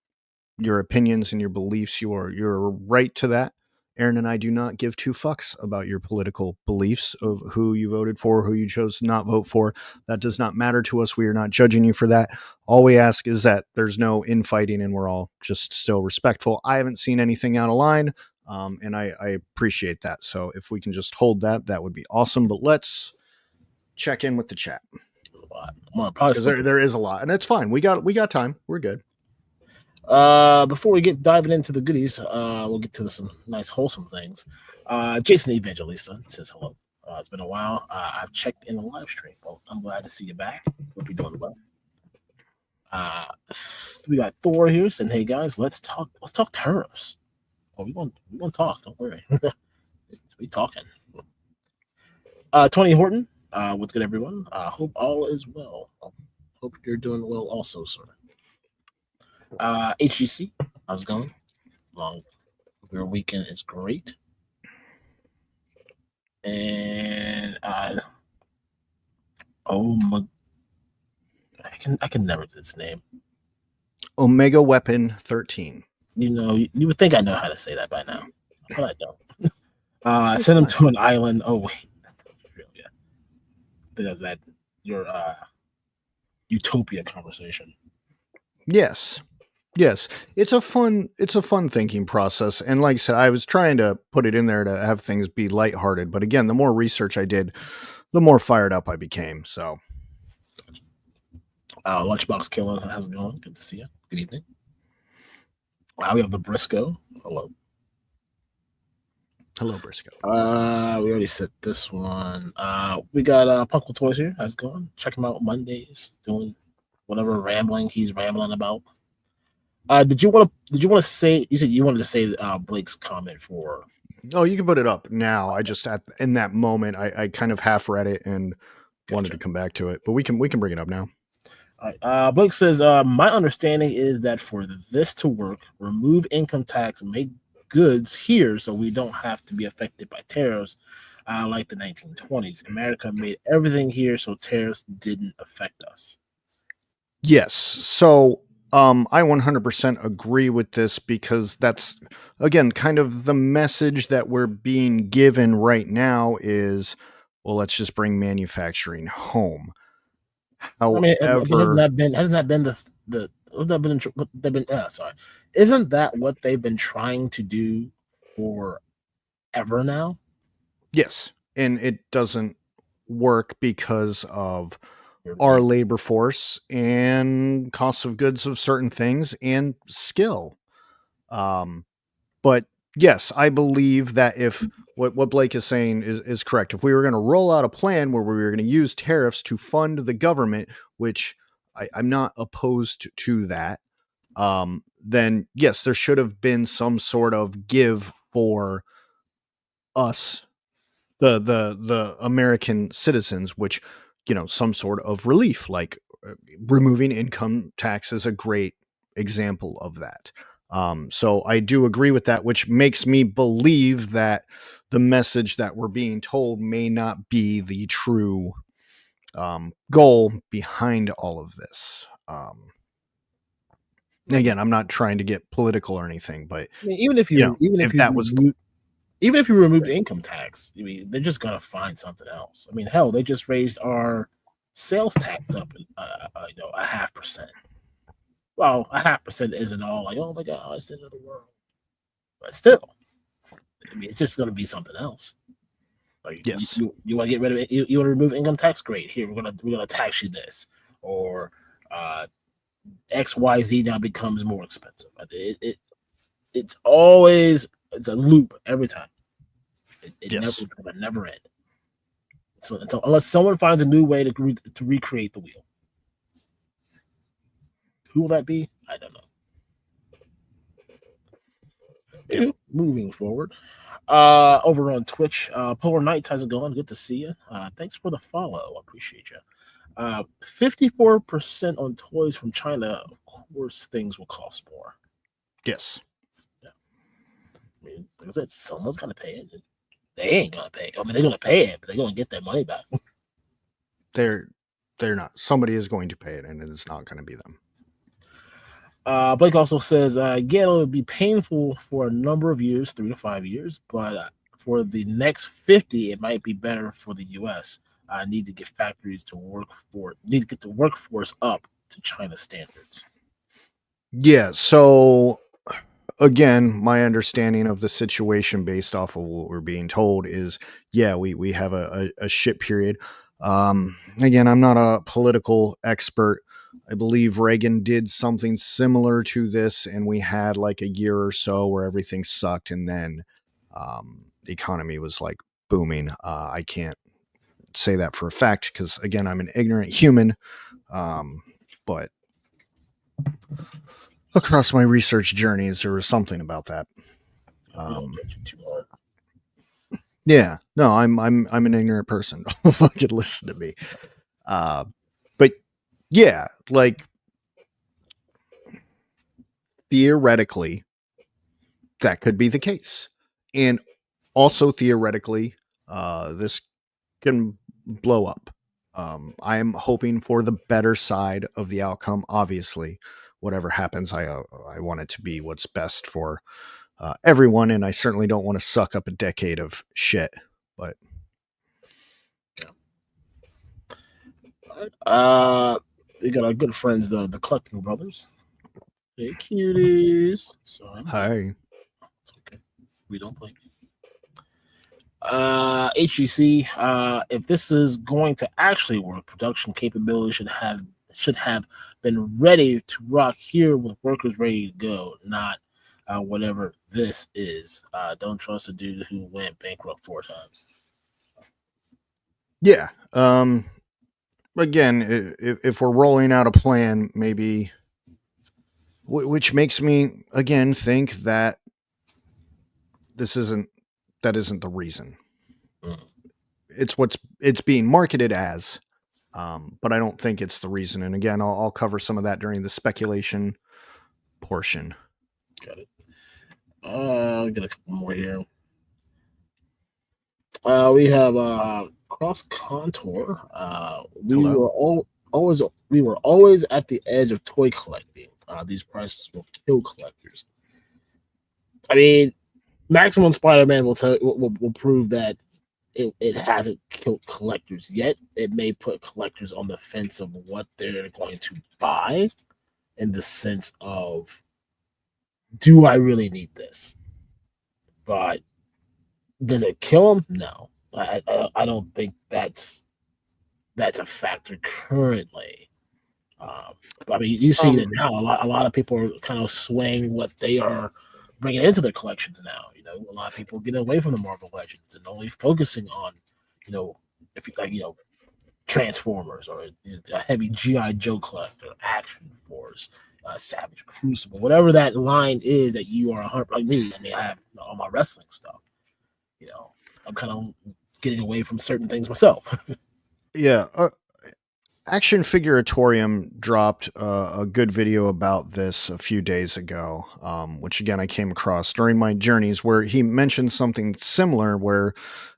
your opinions and your beliefs. You're right to that. Aaron and I do not give two fucks about your political beliefs of who you voted for, who you chose to not vote for. That does not matter to us. We are not judging you for that. All we ask is that there's no infighting and we're all just still respectful. I haven't seen anything out of line, and I appreciate that. So if we can just hold that, that would be awesome. But let's check in with the chat. Because there is a lot, and it's fine. We got time. We're good. Before we get diving into the goodies, we'll get to some nice wholesome things. Jason Evangelista says hello. It's been a while. I've checked in the live stream. Well, I'm glad to see you back. Hope you're doing well. We got Thor here saying, "Hey guys, let's talk tariffs." Oh, we want to talk. Don't worry. We talking. Tony Horton, what's good, everyone? Hope all is well. Hope you're doing well, also, sir. HGC, how's it going? Long your weekend is great. And I can never do this name. Omega Weapon 13. You would think I know how to say that by now, but I don't. Send him to an island. Oh wait, that's Australia. Because that your utopia conversation. Yes. It's a fun thinking process. And like I said, I was trying to put it in there to have things be lighthearted. But again, the more research I did, the more fired up I became. So Lunchbox Killer, how's it going? Good to see you. Good evening. We have the Briscoe. Hello. Hello, Briscoe. We already said this one. We got Punkle Toys here. How's it going? Check him out Mondays, doing whatever rambling he's rambling about. Did you want to say? You said you wanted to say Blake's comment for. Oh, you can put it up now. I just in that moment, I kind of half read it and wanted to come back to it, but we can bring it up now. All right. Blake says, my understanding is that for this to work, remove income tax, make goods here so we don't have to be affected by tariffs like the 1920s. America made everything here so tariffs didn't affect us. Yes. So I 100% agree with this because that's, again, kind of the message that we're being given right now is, well, let's just bring manufacturing home. However, hasn't that isn't that what they've been trying to do forever now? Yes, and it doesn't work because of our labor force and costs of goods of certain things and skill. But yes, I believe that if what Blake is saying is correct, if we were going to roll out a plan where we were going to use tariffs to fund the government, which I'm not opposed to that, then yes, there should have been some sort of give for us the American citizens, which, some sort of relief, like removing income tax is a great example of that. So I do agree with that, which makes me believe that the message that we're being told may not be the true goal behind all of this. Again, I'm not trying to get political or anything, but I mean, if that was the even if you remove the income tax, I mean, they're just gonna find something else. I mean, hell, they just raised our sales tax up, 0.5%. Well, 0.5% isn't all like, oh my god, it's the end of the world, but still, I mean, it's just gonna be something else. Like, yes, you want to get rid of it? You want to remove income tax? Great. Here, we're gonna tax you this, or XYZ now becomes more expensive. It's always a loop every time. It's gonna never end. So unless someone finds a new way to recreate the wheel, who will that be? I don't know. Moving forward, over on Twitch, Polar Knights, how's it going? Good to see you. Thanks for the follow. I appreciate you. 54% on toys from China. Of course, things will cost more. Yes. Yeah. I mean, like I said, someone's gonna pay it. They ain't gonna pay it. I mean, they're gonna pay it, but they're gonna get their money back. They're not. Somebody is going to pay it, and it's not going to be them. Blake also says, it'll be painful for a number of years, 3 to 5 years, but for the next 50, it might be better for the U.S. Need to get factories to need to get the workforce up to China standards. Yeah. So again, my understanding of the situation based off of what we're being told is, we have a shit period. Again, I'm not a political expert. I believe Reagan did something similar to this, and we had like a year or so where everything sucked, and then the economy was like booming. I can't say that for a fact because, again, I'm an ignorant human, but across my research journeys, there was something about that. Yeah, no, I'm an ignorant person. Don't fucking listen to me. But yeah, like theoretically, that could be the case, and also theoretically, this can blow up. I am hoping for the better side of the outcome. Obviously, whatever happens, I want it to be what's best for everyone, and I certainly don't want to suck up a decade of shit. But we got our good friends, the Collecting Brothers. Hey, cuties. So hi. It's okay. We don't blame you. HGC, if this is going to actually work, production capability should have been ready to rock here with workers ready to go, not whatever this is. Don't trust a dude who went bankrupt 4 times. Yeah. Again, if we're rolling out a plan, maybe, which makes me again think that that isn't the reason. It's being marketed as, but I don't think it's the reason. And again, I'll cover some of that during the speculation portion. Got it. I'll get a couple more here. We have Cross Contour. We were always at the edge of toy collecting. These prices will kill collectors. I mean, Maximum Spider-Man will prove that it hasn't killed collectors yet. It may put collectors on the fence of what they're going to buy, in the sense of, do I really need this? But does it kill them? No, I don't think that's a factor currently. But I mean, you see that now. A lot of people are kind of swaying what they are bringing into their collections now. You know, a lot of people getting away from the Marvel Legends and only focusing on, if you like, Transformers, or a heavy G.I. Joe collector, Action Force, Savage Crucible, whatever that line is that you are like me. I mean, I have all my wrestling stuff. I'm kind of getting away from certain things myself. Yeah. Action Figuratorium dropped a good video about this a few days ago, which again I came across during my journeys, where he mentioned something similar. Where,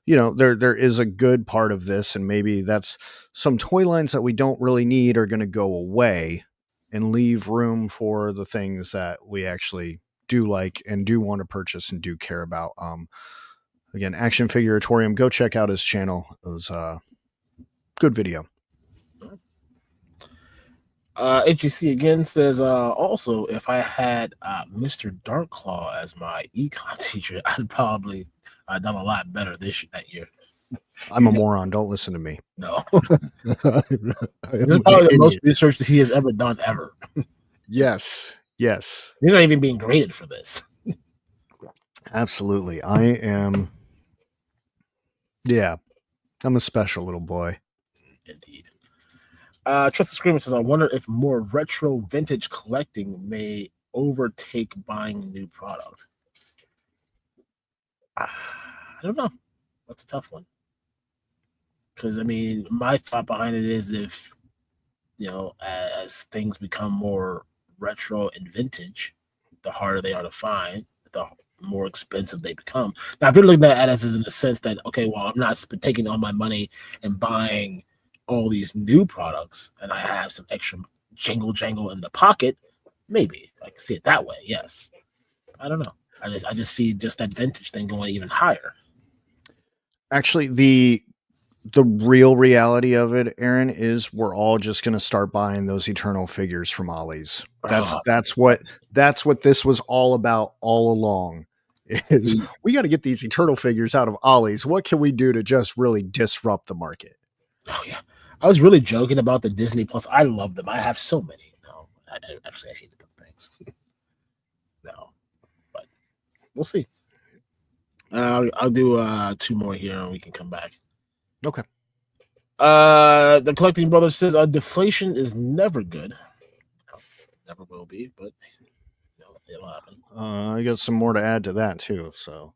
there is a good part of this, and maybe that's some toy lines that we don't really need are going to go away, and leave room for the things that we actually do like and do want to purchase and do care about. Again, Action Figuratorium, go check out his channel. It was a good video. HGC again says, also, if I had Mr. Darklaw as my econ teacher, I'd probably done a lot better that year. I'm a moron. Don't listen to me. No. This is probably the most research that he has ever done, ever. Yes. Yes. He's not even being graded for this. Absolutely. I am. Yeah. I'm a special little boy. Indeed. Trusted Screamer says, I wonder if more retro vintage collecting may overtake buying new product. I don't know. That's a tough one. Because, I mean, my thought behind it is if, as things become more retro and vintage, the harder they are to find, the more expensive they become. Now, if you're looking at it as in the sense that, okay, well, I'm not taking all my money and buying all these new products and I have some extra jangle in the pocket, maybe I can see it that way. Yes. I don't know. I just see just that vintage thing going even higher. Actually, the real reality of it, Aaron, is we're all just going to start buying those Eternal figures from Ollie's. That's what this was all about all along. Is we got to get these Eternal figures out of Ollie's. What can we do to just really disrupt the market? Oh yeah, I was really joking about the Disney Plus. I love them. I have so many. No, I hated them things. No, but we'll see. I'll do 2 more here, and we can come back. Okay. The Collecting Brother says, deflation is never good. Never will be, but it'll happen. I got some more to add to that too. So.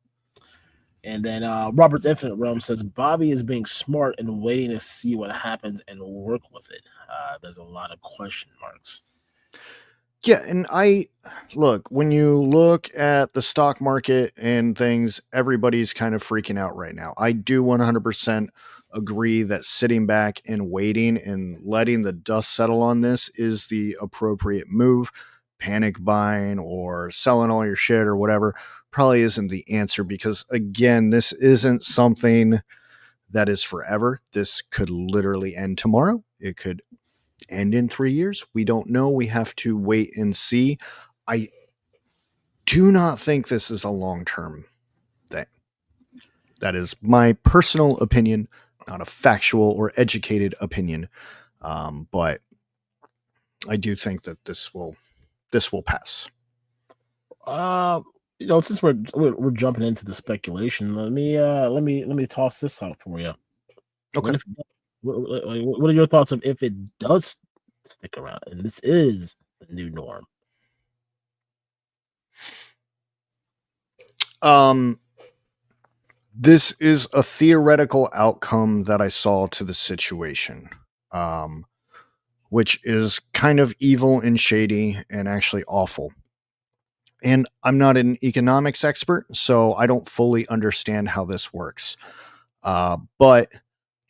And then Robert's Infinite Realm says Bobby is being smart and waiting to see what happens and work with it. There's a lot of question marks. Yeah, and when you look at the stock market and things, everybody's kind of freaking out right now. I do 100% agree that sitting back and waiting and letting the dust settle on this is the appropriate move. Panic buying or selling all your shit or whatever probably isn't the answer, because again, this isn't something that is forever. This could literally end tomorrow. It could end in 3 years. We don't know. We have to wait and see. I do not think this is a long-term thing. That is my personal opinion, not a factual or educated opinion. But I do think that this will pass. Since we're jumping into the speculation, let me toss this out for you. Okay. What are your thoughts of if it does stick around and this is the new norm? This is a theoretical outcome that I saw to the situation, which is kind of evil and shady and actually awful. And I'm not an economics expert, so I don't fully understand how this works. But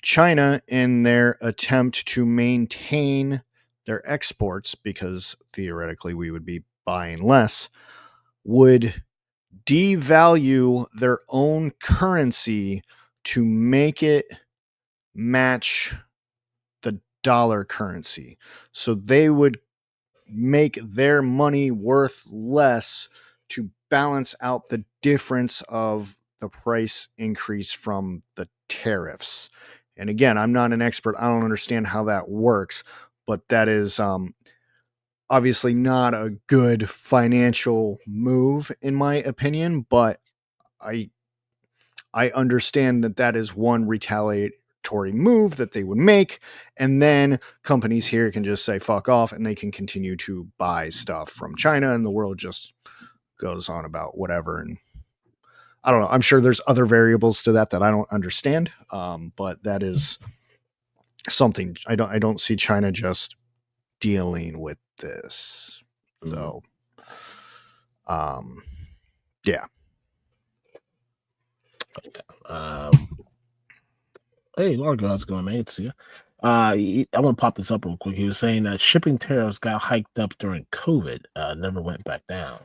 China, in their attempt to maintain their exports, because theoretically we would be buying less, would devalue their own currency to make it match the dollar currency. So they would make their money worth less to balance out the difference of the price increase from the tariffs. And again, I'm not an expert. I don't understand how that works, but that is obviously not a good financial move in my opinion, but I understand that is one retaliatory move that they would make, and then companies here can just say fuck off and they can continue to buy stuff from China and the world just goes on about whatever. And I don't know. I'm sure there's other variables to that I don't understand. But that is something I don't see China just dealing with this. So, yeah. Hey, Largo, how's it going, man? Good to see you. I want to pop this up real quick. He was saying that shipping tariffs got hiked up during COVID, never went back down.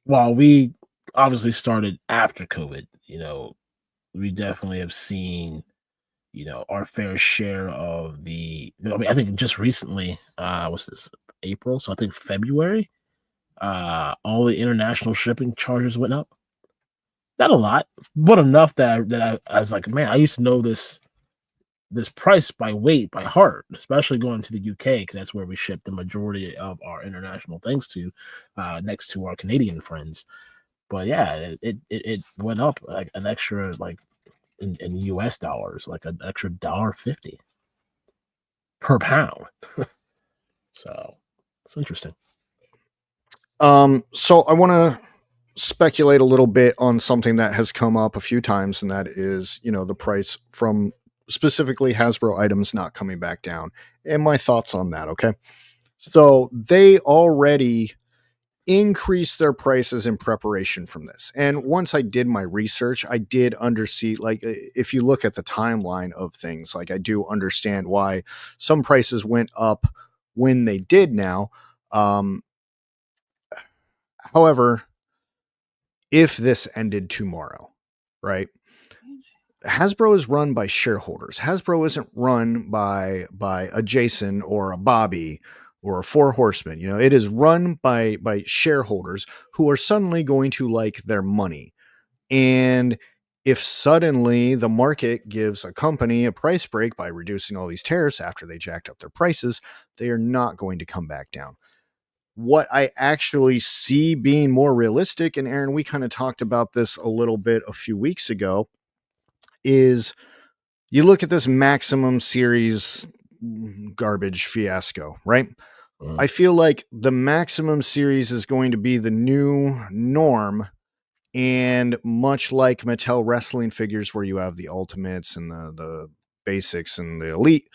While we obviously started after COVID, we definitely have seen, our fair share of I think just recently, what's this, April? So I think February, all the international shipping charges went up. Not a lot, but enough that I was like, man, I used to know this price by weight, by heart, especially going to the UK, because that's where we ship the majority of our international things to, next to our Canadian friends. But yeah, it went up like an extra, like in US dollars, like an extra $1.50 per pound. So it's interesting. So I want to speculate a little bit on something that has come up a few times, and that is, the price from specifically Hasbro items not coming back down, and my thoughts on that. Okay. So they already increased their prices in preparation from this. And once I did my research, I did undersee, like, if you look at the timeline of things, like, I do understand why some prices went up when they did now. However, if this ended tomorrow, right? Hasbro is run by shareholders. Hasbro isn't run by a Jason or a Bobby or a Four Horsemen. It is run by shareholders who are suddenly going to like their money. And if suddenly the market gives a company a price break by reducing all these tariffs after they jacked up their prices, they are not going to come back down. What I actually see being more realistic, and Aaron, we kind of talked about this a little bit a few weeks ago, is you look at this Maximum series garbage fiasco, right? I feel like the Maximum series is going to be the new norm, and much like Mattel wrestling figures, where you have the Ultimates and the Basics and the Elite,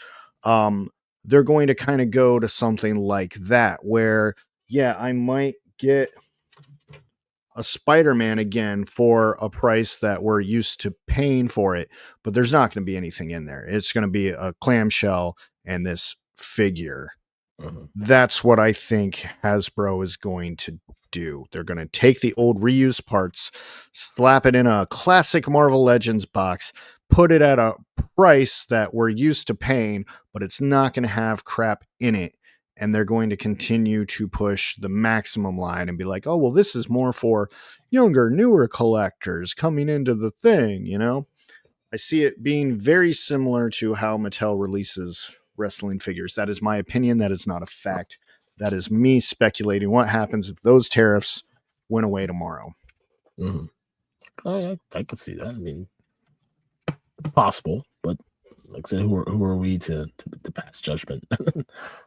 they're going to kind of go to something like that, where, yeah, I might get a Spider-Man again for a price that we're used to paying for it, but there's not going to be anything in there. It's going to be a clamshell and this figure. That's what I think Hasbro is going to do. They're going to take the old reused parts, slap it in a classic Marvel Legends box, put it at a price that we're used to paying, but it's not going to have crap in it. And they're going to continue to push the Maximum line and be like, oh, well, this is more for younger, newer collectors coming into the thing, I see it being very similar to how Mattel releases wrestling figures. That is my opinion. That is not a fact. That is me speculating what happens if those tariffs went away tomorrow. Oh, yeah, I could see that. I mean, possible, but like I said, who are we to pass judgment?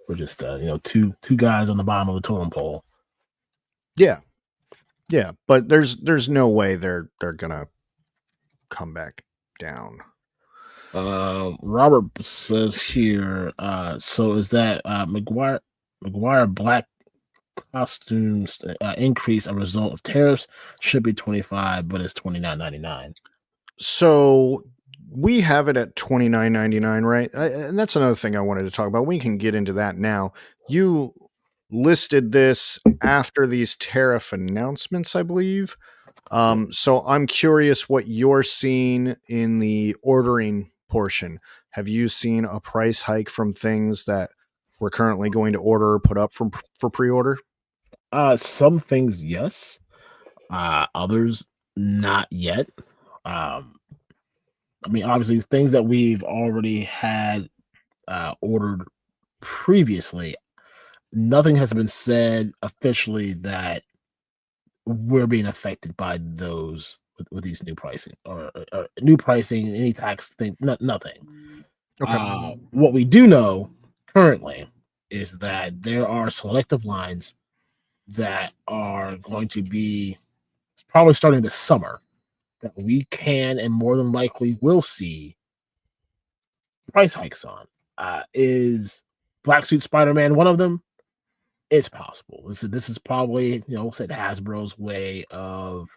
We're just two guys on the bottom of the totem pole. Yeah, but there's no way they're gonna come back down. Robert says here, so is that McGuire black costumes increase a result of tariffs? Should be $25, but it's $29.99. So we have it at $29.99, right? And that's another thing I wanted to talk about. We can get into that now. You listed this after these tariff announcements, I believe. So I'm curious what you're seeing in the ordering portion. Have you seen a price hike from things that we're currently going to order or put up for pre-order? Some things, yes. Others, not yet. I mean, obviously, things that we've already had ordered previously, nothing has been said officially that we're being affected by those with these new pricing or new pricing, any tax thing, nothing. Okay. What we do know currently is that there are selective lines that are going to be it's probably starting this summer that we can and more than likely will see price hikes on. Is Black Suit Spider-Man one of them? It's possible. This is probably, said Hasbro's way of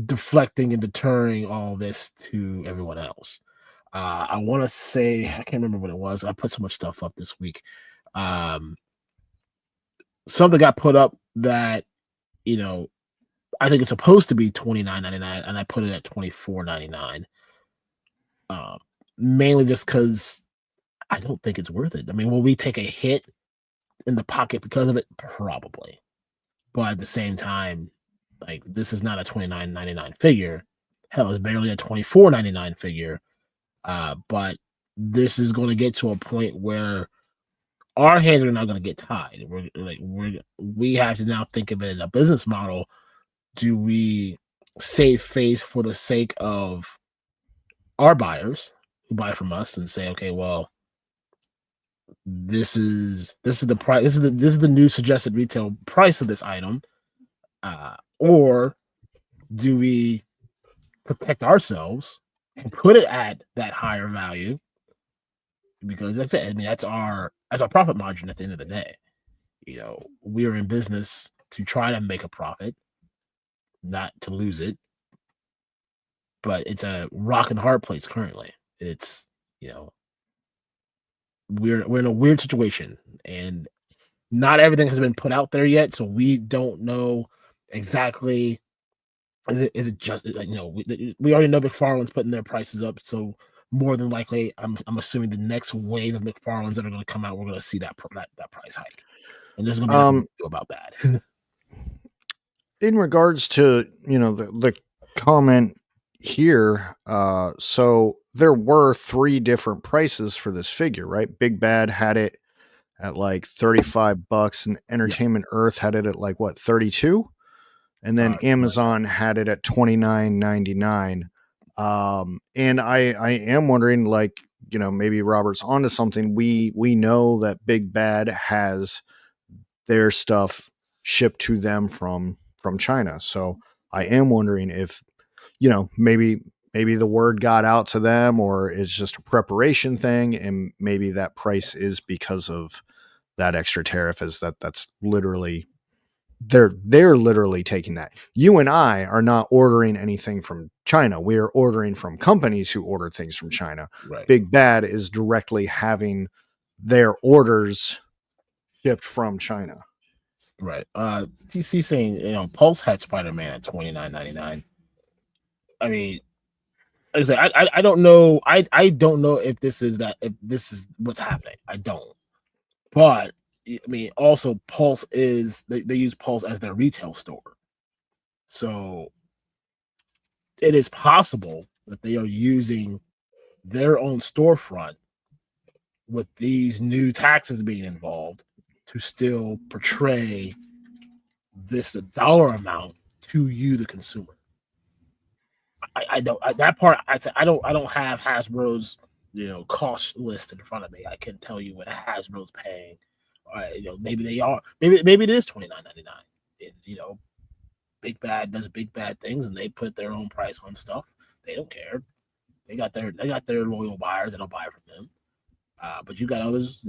deflecting and deterring all this to everyone else. I want to say, I can't remember what it was. I put so much stuff up this week. Something got put up that, I think it's supposed to be $29.99, and I put it at $24.99. Mainly just because I don't think it's worth it. I mean, will we take a hit in the pocket because of it? Probably. But at the same time, like, this is not a $29.99 figure. Hell, it's barely a $24.99 figure. But this is going to get to a point where our hands are not going to get tied. We have to now think of it as a business model. Do we save face for the sake of our buyers who buy from us and say, okay, well, this is the price. This is the new suggested retail price of this item, or do we protect ourselves and put it at that higher value? Because that's it. I mean, that's our profit margin at the end of the day. We are in business to try to make a profit, not to lose it. But it's a rock and hard place currently. It's we're in a weird situation, and not everything has been put out there yet, so we don't know exactly. Is it just we already know McFarlane's putting their prices up, so more than likely, I'm assuming the next wave of McFarlane's that are going to come out, we're going to see that price hike, and there's going to be nothing to do about that. In regards to the comment here, so there were 3 different prices for this figure, right? Big Bad had it at like $35, and Entertainment Earth had it at like what, 32, and then Amazon had it at $29.99. And I am wondering, like, maybe Robert's onto something. We know that Big Bad has their stuff shipped to them from China, so I am wondering if maybe the word got out to them, or it's just a preparation thing, and maybe that price is because of that extra tariff. Is that's literally they're literally taking that. You and I are not ordering anything from China. We are ordering from companies who order things from China. Right. Big Bad is directly having their orders shipped from China. Right. TC saying, Pulse had Spider-Man at $29.99. I mean, like I said, I don't know. I don't know if this is what's happening. I don't. But I mean, also Pulse is they use Pulse as their retail store, so it is possible that they are using their own storefront with these new taxes being involved to still portray this dollar amount to you, the consumer. I don't that part. I don't have Hasbro's cost list in front of me. I can tell you what Hasbro's paying. Maybe they are. Maybe it is $29.99. Big Bad does Big Bad things, and they put their own price on stuff. They don't care. They got their loyal buyers that'll buy from them. But you got others,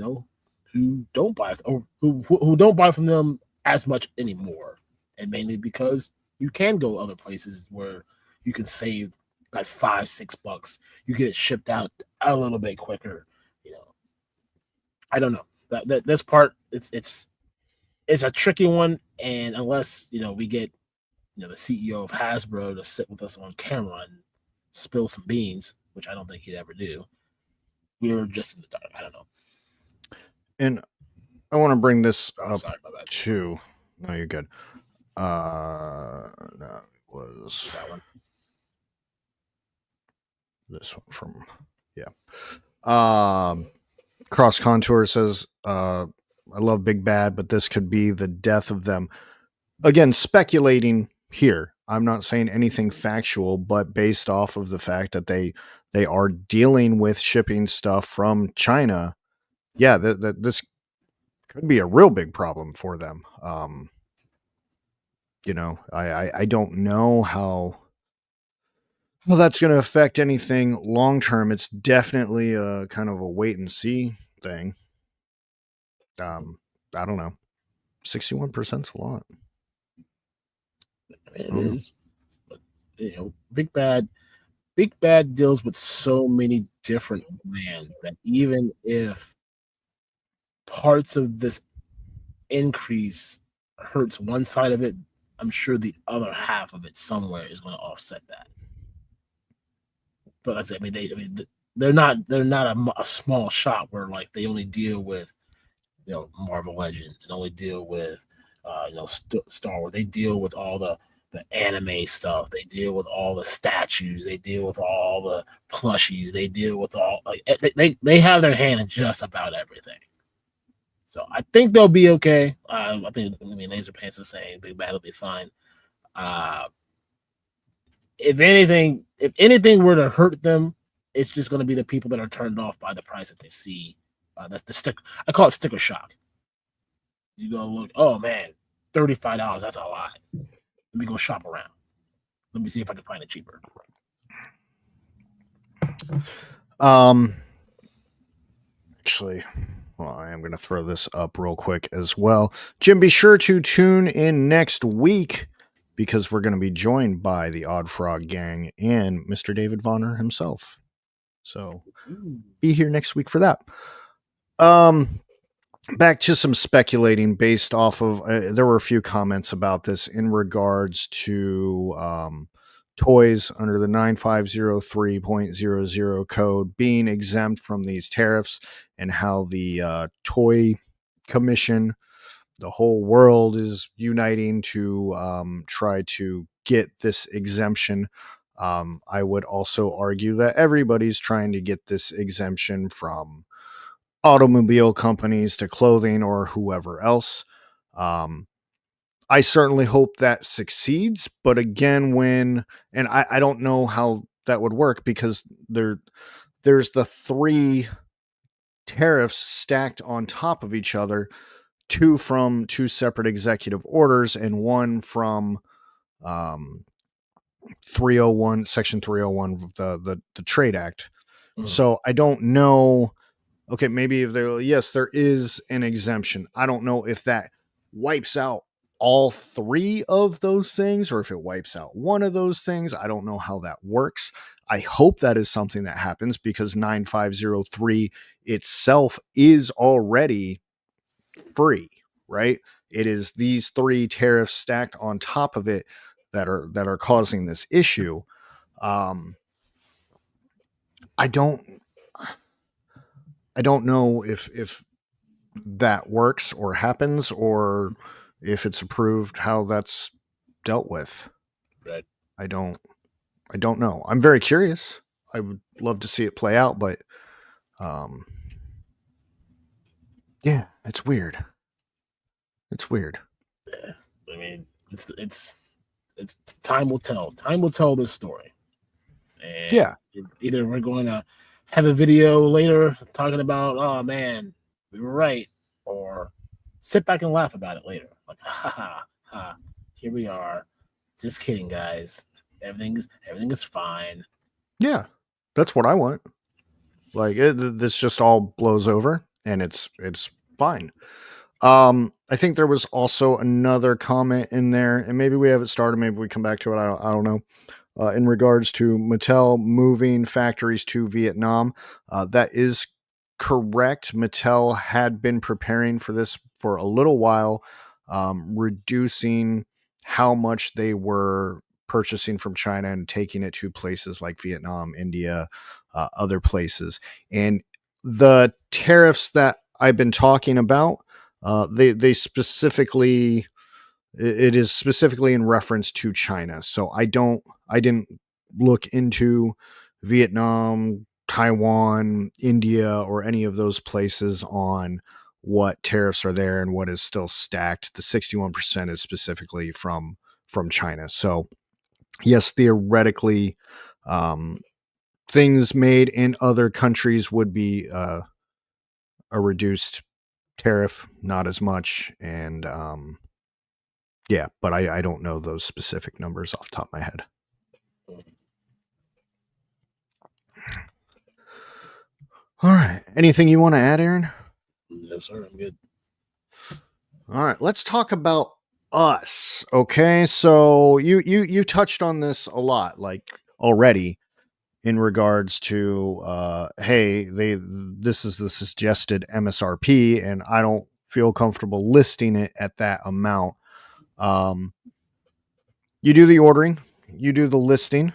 who don't buy or who don't buy from them as much anymore, and mainly because you can go other places where you can save like $5-6. You get it shipped out a little bit quicker. I don't know. That this part, it's a tricky one, and unless we get the CEO of Hasbro to sit with us on camera and spill some beans, which I don't think he'd ever do, we're just in the dark. I don't know. And I want to bring this up sorry, my bad. too. No, you're good. No, it was That one. This one from Cross Contour says, I love Big Bad, but this could be the death of them. Again, speculating here. I'm not saying anything factual, but based off of the fact that they are dealing with shipping stuff from China. Yeah, this could be a real big problem for them. I don't know how that's going to affect anything long term. It's definitely a kind of a wait and see thing. I don't know. 61% is a lot. It is. But, Big Bad deals with so many different brands that even if parts of this increase hurts one side of it, I'm sure the other half of it somewhere is going to offset that. But I mean, they're not a small shop where like they only deal with Marvel Legends and only deal with Star Wars. They deal with all the anime stuff. They deal with all the statues. They deal with all the plushies. They deal with all they have their hand in just about everything. So I think they'll be okay. I mean, Laser Pants is saying Big Bad will be fine. If anything were to hurt them, it's just going to be the people that are turned off by the price that they see. That's the sticker. I call it sticker shock. You go look. Oh man, $35. That's a lot. Let me go shop around. Let me see if I can find it cheaper. Actually, well, I am going to throw this up real quick as well. Jim, be sure to tune in next week because we're going to be joined by the Odd Frog Gang and Mr. David Vonner himself. So be here next week for that. Back to some speculating based off of, there were a few comments about this in regards to toys under the 9503.00 code being exempt from these tariffs and how the toy commission, the whole world is uniting to try to get this exemption. I would also argue that everybody's trying to get this exemption from automobile companies to clothing or whoever else. I certainly hope that succeeds, but again, I don't know how that would work because there's the 3 tariffs stacked on top of each other, 2 from 2 separate executive orders and 1 from 301, section 301 of the Trade Act. So I don't know. Okay, maybe if there is an exemption. I don't know if that wipes out all 3 of those things or if it wipes out one of those things. I don't know how that works. I hope that is something that happens because 9503 itself is already free, right? It is these 3 tariffs stacked on top of it that are causing this issue. I don't know if that works or happens or if it's approved, how that's dealt with. Right. I don't know. I'm very curious. I would love to see it play out, but yeah, it's weird. It's weird. Yeah. I mean, it's time will tell. Time will tell this story. And yeah. Either we're going to have a video later talking about, oh man, we were right, or sit back and laugh about it later. Like, ha, here we are. Just kidding, guys. Everything is fine. Yeah, that's what I want. Like this just all blows over and it's fine. I think there was also another comment in there, and maybe we have it started. Maybe we come back to it. I don't know. In regards to Mattel moving factories to Vietnam, that is correct. Mattel had been preparing for this for a little while, reducing how much they were purchasing from China and taking it to places like Vietnam, India, other places. And the tariffs that I've been talking about, they specifically, it is specifically in reference to China. So I didn't look into Vietnam, Taiwan, India, or any of those places on what tariffs are there and what is still stacked. The 61% is specifically from China. So yes, theoretically, things made in other countries would be a reduced tariff, not as much. And Yeah, but I don't know those specific numbers off the top of my head. All right. Anything you want to add, Aaron? No, sir. I'm good. All right. Let's talk about us. Okay. So you touched on this a lot, like already, in regards to hey, this is the suggested MSRP, and I don't feel comfortable listing it at that amount. You do the ordering, you do the listing.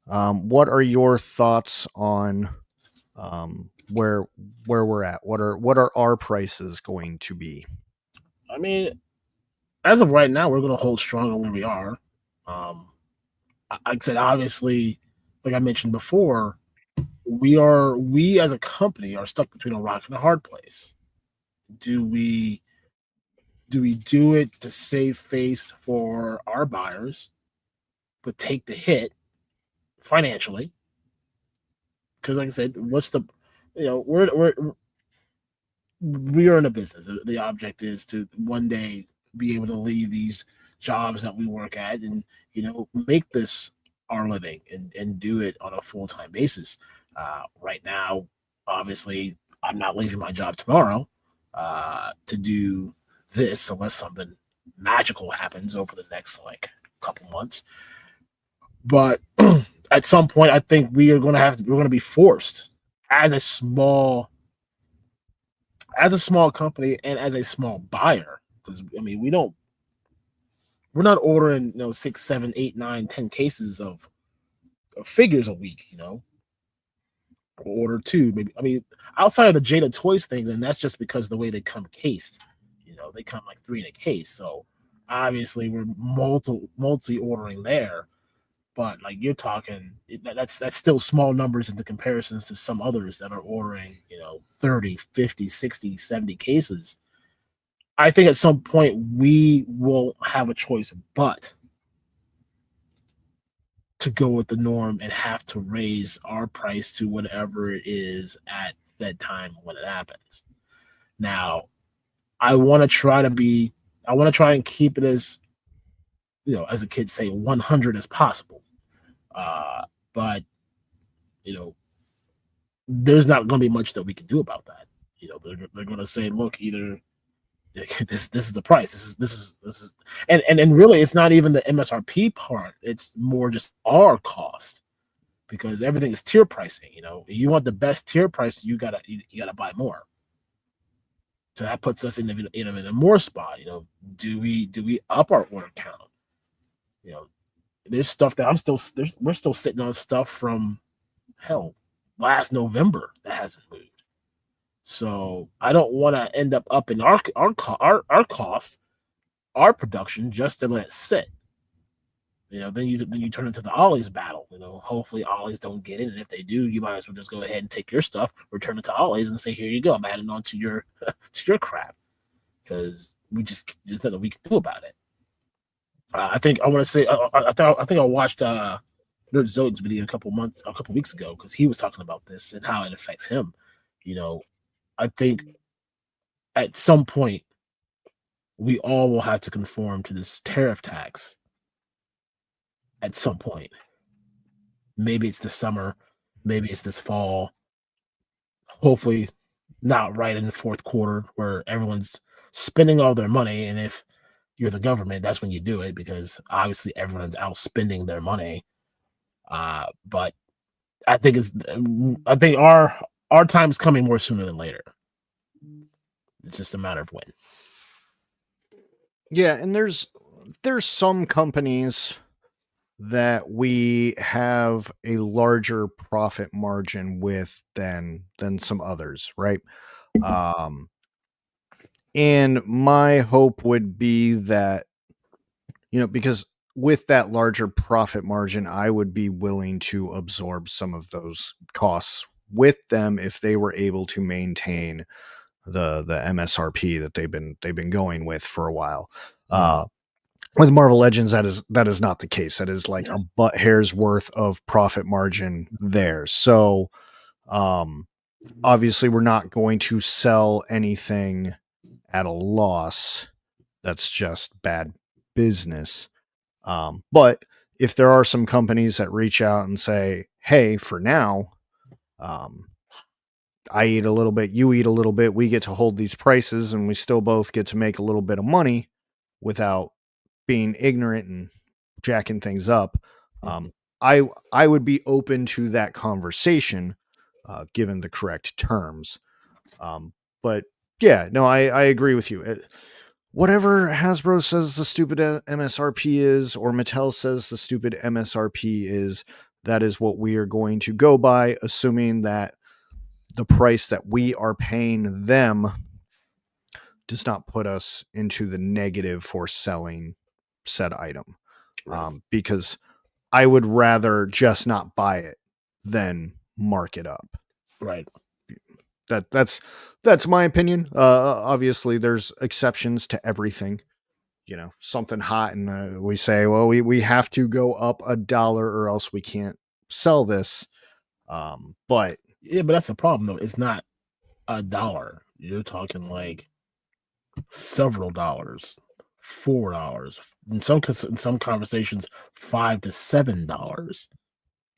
What are your thoughts on where we're at? What are our prices going to be? I mean, as of right now, we're going to hold strong on where we are. Like I said, obviously, like I mentioned before, we as a company are stuck between a rock and a hard place. Do we do it to save face for our buyers, but take the hit financially? Because, like I said, what's the, we are in a business. The object is to one day be able to leave these jobs that we work at and make this our living and do it on a full-time basis. Right now, obviously, I'm not leaving my job tomorrow to do this unless something magical happens over the next couple months. But at some point, I think we're going to be forced as a small company and as a small buyer, because I mean we're not ordering 6, 7, 8, 9, 10 cases of figures a week. We'll order 2, maybe. I mean, outside of the Jada Toys things, and that's just because the way they come cased. They come like 3 in a case, so obviously we're multi ordering there. But like you're talking, that's still small numbers into comparisons to some others that are ordering 30, 50, 60, 70 cases. I think at some point we won't have a choice but to go with the norm and have to raise our price to whatever it is at that time when it happens. Now, I want to try and keep it as, as the kids say, 100 as possible. But there's not going to be much that we can do about that. They're going to say, look, either this is the price. This is, and really, it's not even the MSRP part. It's more just our cost, because everything is tier pricing. You want the best tier price, you gotta buy more. So that puts us in a more spot. Do we up our order count? There's stuff that we're still sitting on stuff from last November that hasn't moved. So I don't want to end up upping our cost, our production, just to let it sit. Then you turn into the Ollie's battle. Hopefully Ollie's don't get it, and if they do, you might as well just go ahead and take your stuff, return it to Ollie's, and say, here you go, I'm adding on to your crap, because there's nothing we can do about it. I think I want to say I think I watched Nerd Zog's video a couple weeks ago, because he was talking about this and how it affects him. I think at some point we all will have to conform to this tariff tax. At some point, maybe it's this summer, maybe it's this fall. Hopefully, not right in the fourth quarter where everyone's spending all their money, and if you're the government, that's when you do it, because obviously everyone's out spending their money. But I think our time is coming more sooner than later. It's just a matter of when. Yeah, and there's some companies that we have a larger profit margin with than some others, right? And my hope would be that, because with that larger profit margin, I would be willing to absorb some of those costs with them if they were able to maintain the MSRP that they've been going with for a while. With Marvel Legends, that is not the case. That is like a butt hair's worth of profit margin there. So obviously we're not going to sell anything at a loss. That's just bad business. But if there are some companies that reach out and say, hey, for now, I eat a little bit, you eat a little bit, we get to hold these prices and we still both get to make a little bit of money without being ignorant and jacking things up. I would be open to that conversation, given the correct terms. But yeah, no, I agree with you. Whatever Hasbro says the stupid MSRP is, or Mattel says the stupid MSRP is, that is what we are going to go by, assuming that the price that we are paying them does not put us into the negative for selling said item. Because I would rather just not buy it than mark it up. Right. That's my opinion. Obviously there's exceptions to everything. You know, something hot and we say, well, we have to go up $1 or else we can't sell this. But that's the problem though. It's not $1. You're talking like several dollars, $4. In some conversations, $5 to $7.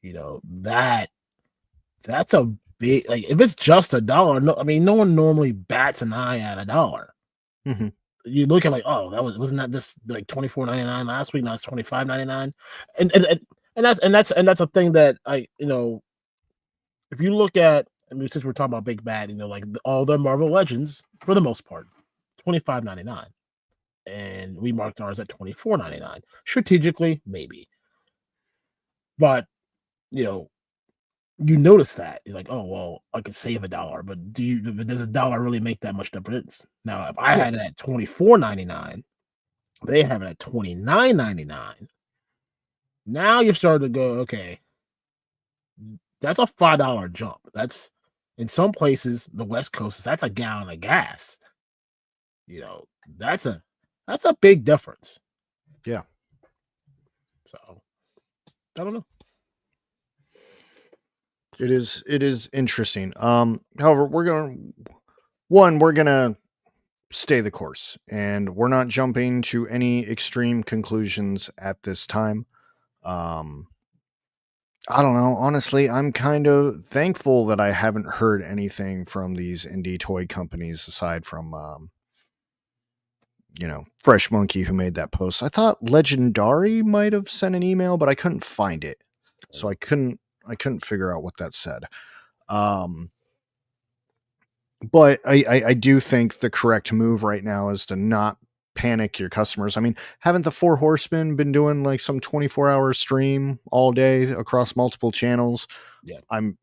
You know, that's a big, like, if it's just $1, no one normally bats an eye at $1. Mm-hmm. You look at like, oh, wasn't that just like $24.99 last week? Now it's $25.99, and that's a thing that if you look at, since we're talking about Big Bad, like all the Marvel Legends for the most part, $25.99, and we marked ours at $24.99 strategically, maybe, but you notice that you're like, oh well, I could save $1, but does $1 really make that much difference? Now, if I had it at $24.99, they have it at $29.99. Now you're starting to go, okay, that's a $5 jump. That's, in some places, the West Coast, that's a gallon of gas. That's a big difference. Yeah. So I don't know. It is interesting. However, we're gonna stay the course, and we're not jumping to any extreme conclusions at this time. I don't know. Honestly, I'm kind of thankful that I haven't heard anything from these indie toy companies aside from Fresh Monkey, who made that post. I thought Legendary might have sent an email, but I couldn't find it, so I couldn't figure out what that said. But I do think the correct move right now is to not panic your customers. I mean, haven't the Four Horsemen been doing like some 24-hour stream all day across multiple channels? Yeah. I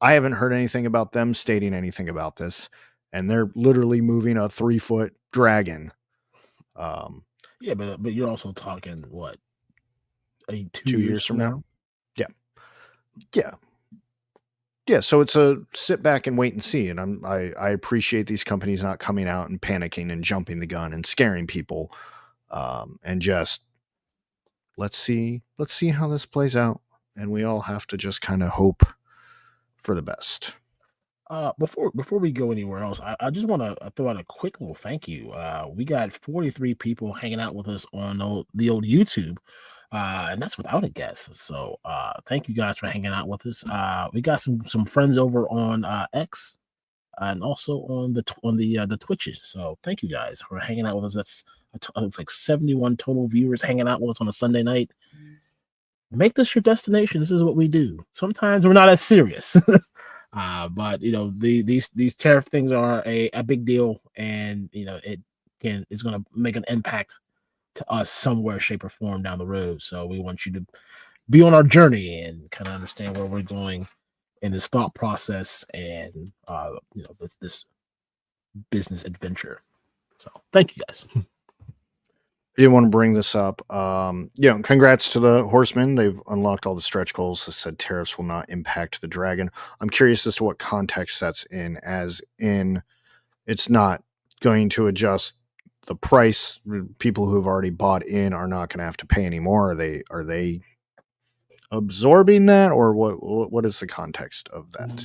haven't heard anything about them stating anything about this, and they're literally moving a 3-foot dragon. Yeah, but you're also talking what, 2 years from now? Yeah. So it's a sit back and wait and see. And I appreciate these companies not coming out and panicking and jumping the gun and scaring people. And just let's see how this plays out. And we all have to just kind of hope for the best. Before we go anywhere else, I just want to throw out a quick little thank you. We got 43 people hanging out with us on the old YouTube. And that's without a guest. So thank you guys for hanging out with us. We got some friends over on X and also on the Twitches. So thank you guys for hanging out with us. That's it's like 71 total viewers hanging out with us on a Sunday night. Make this your destination. This is what we do. Sometimes we're not as serious. But these tariff things are a big deal, and it's going to make an impact to us somewhere, shape, or form down the road. So we want you to be on our journey and kind of understand where we're going in this thought process and this business adventure. So thank you guys. I didn't want to bring this up. Congrats to the Horsemen. They've unlocked all the stretch goals. They said tariffs will not impact the dragon. I'm curious as to what context that's in, as in it's not going to adjust the price. People who have already bought in are not going to have to pay anymore. Are they absorbing that, or what is the context of that?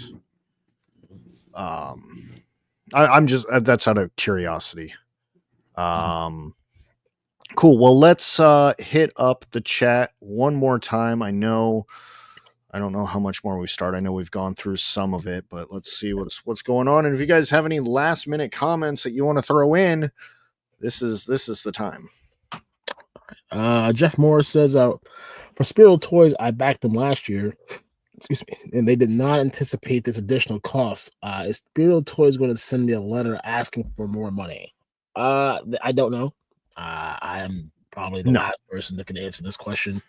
I'm just, that's out of curiosity. Cool. Well, let's hit up the chat one more time. I don't know how much more we start. I know we've gone through some of it, but let's see what's going on. And if you guys have any last minute comments that you want to throw in, this is the time. Jeff Morris says, for Spiro Toys, I backed them last year. Excuse me, and they did not anticipate this additional cost. Is Spiro Toys going to send me a letter asking for more money? I don't know. I am probably the last person that can answer this question.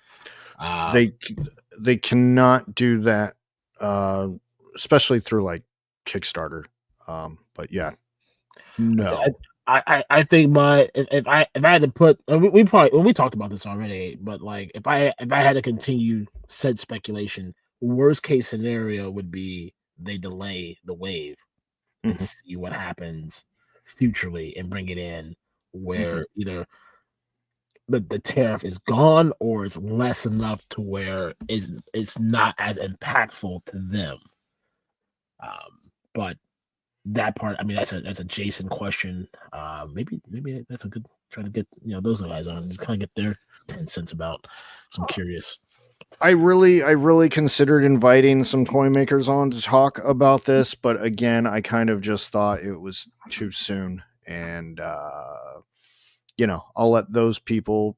They cannot do that, especially through like Kickstarter. But yeah, no. I think if I had to put, we probably, we talked about this already, but like if I had to continue said speculation, worst case scenario would be they delay the wave and see what happens futurely and bring it in where either the tariff is gone or it's less enough to where it's not as impactful to them. But that part, I mean, that's a Jason question. Maybe that's a good, trying to get those guys on, just kind of get their 10 cents about. So I'm curious. I really considered inviting some toy makers on to talk about this, but again, I kind of just thought it was too soon, and I'll let those people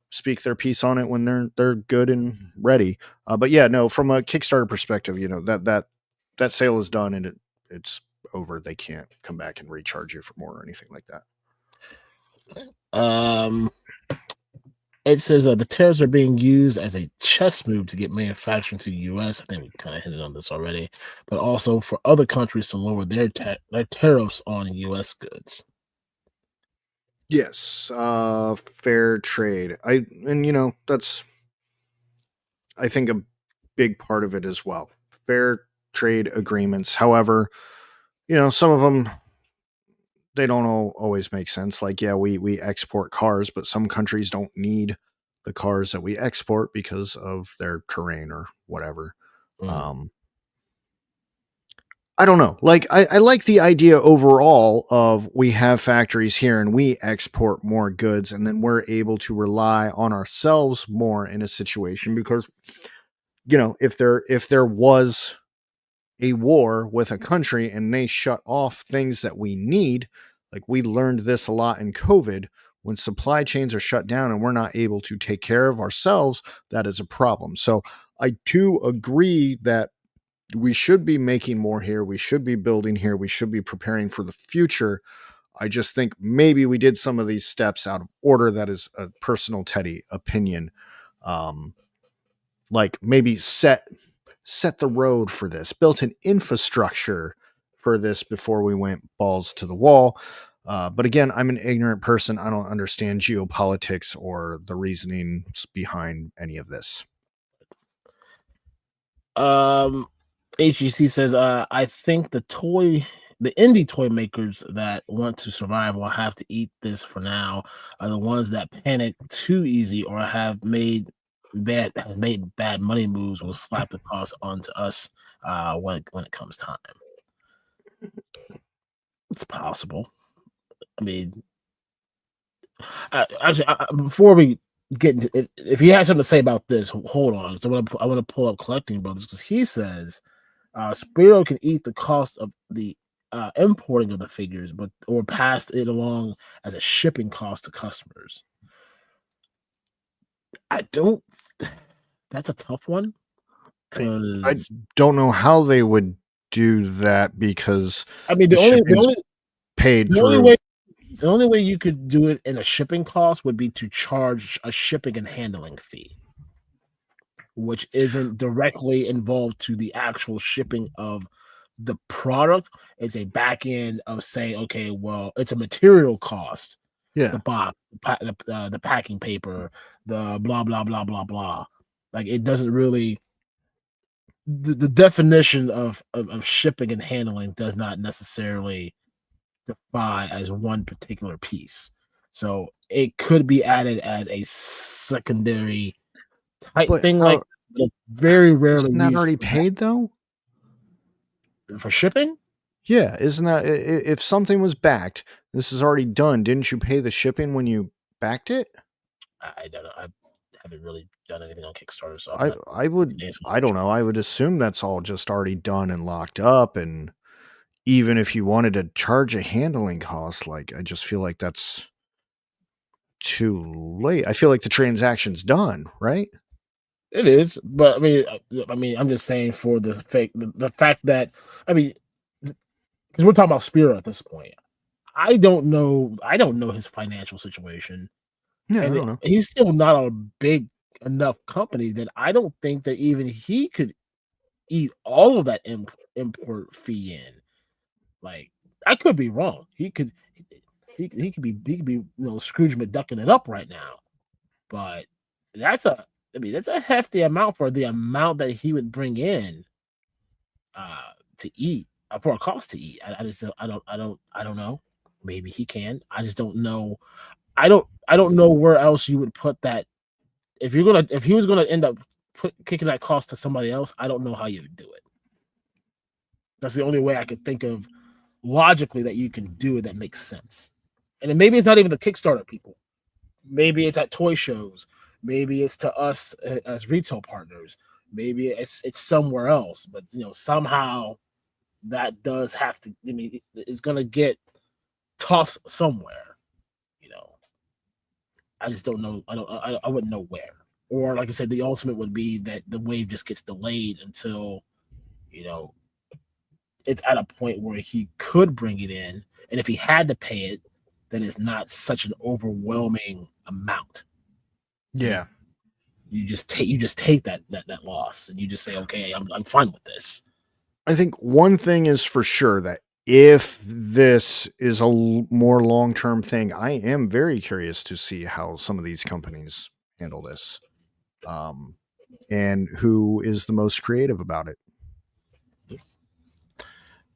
speak their piece on it when they're good and ready. But yeah, no, from a Kickstarter perspective, that sale is done and it's over. They can't come back and recharge you for more or anything like that. It says the tariffs are being used as a chess move to get manufacturing to the U.S. I think we kind of hinted on this already, but also for other countries to lower their tariffs on U.S. goods. Yes, fair trade. That's, I think, a big part of it as well. Fair trade agreements. However, some of them, they don't always make sense. Like, yeah, we export cars, but some countries don't need the cars that we export because of their terrain or whatever. I don't know. Like, I like the idea overall of we have factories here and we export more goods, and then we're able to rely on ourselves more in a situation because, if there was a war with a country and they shut off things that we need, like we learned this a lot in COVID, when supply chains are shut down and we're not able to take care of ourselves, that is a problem. So I do agree that we should be making more here. We should be building here. We should be preparing for the future. I just think maybe we did some of these steps out of order. That is a personal Teddy opinion. Like maybe set the road for this, built an infrastructure for this before we went balls to the wall. But again, I'm an ignorant person. I don't understand geopolitics or the reasonings behind any of this. HGC says, I think the indie toy makers that want to survive will have to eat this for now. Are the ones that panic too easy or have made bad money moves will slap the cost onto us when it comes time. It's possible. I mean, actually, before we get into it, if he has something to say about this, hold on. So I want to pull up Collecting Brothers because he says Spiro can eat the cost of the importing of the figures, or pass it along as a shipping cost to customers. That's a tough one. I don't know how they would do that because I mean the only way you could do it in a shipping cost would be to charge a shipping and handling fee, which isn't directly involved to the actual shipping of the product. It's a back end of saying, okay, well, it's a material cost. Yeah. The box, the packing paper, the blah, blah, blah, blah, blah. Like it doesn't really, the definition of shipping and handling does not necessarily define as one particular piece. So it could be added as a secondary type thing, like very rarely. Isn't that already paid though? For shipping? Yeah, isn't that if something was backed, this is already done? Didn't you pay the shipping when you backed it? I don't know. I haven't really done anything on Kickstarter, so I don't know. I would assume that's all just already done and locked up. And even if you wanted to charge a handling cost, like I just feel like that's too late. I feel like the transaction's done, right? It is, but I mean, I'm just saying for the fact that because we're talking about Spiro at this point. I don't know his financial situation, Yeah, I and don't know. he's still not a big enough company that I don't think that even he could eat all of that import fee in. Like, I could be wrong. He could be Scrooge McDucking it up right now, but that's a hefty amount for the amount that he would bring in to eat for a cost to eat. I just I don't know. Maybe he can. I just don't know. I don't know where else you would put that. If he was gonna end up kicking that cost to somebody else, I don't know how you would do it. That's the only way I could think of logically that you can do it that makes sense. And then maybe it's not even the Kickstarter people. Maybe it's at toy shows. Maybe it's to us as retail partners. Maybe it's somewhere else. But somehow that does have to. I mean, it's gonna get tossed somewhere. I just don't know. I wouldn't know where. Or like I said, the ultimate would be that the wave just gets delayed until it's at a point where he could bring it in, and if he had to pay it, then it's not such an overwhelming amount. Yeah. You just take that loss, and you just say, okay, I'm fine with this. I think one thing is for sure that if this is a more long-term thing, I am very curious to see how some of these companies handle this, and who is the most creative about it.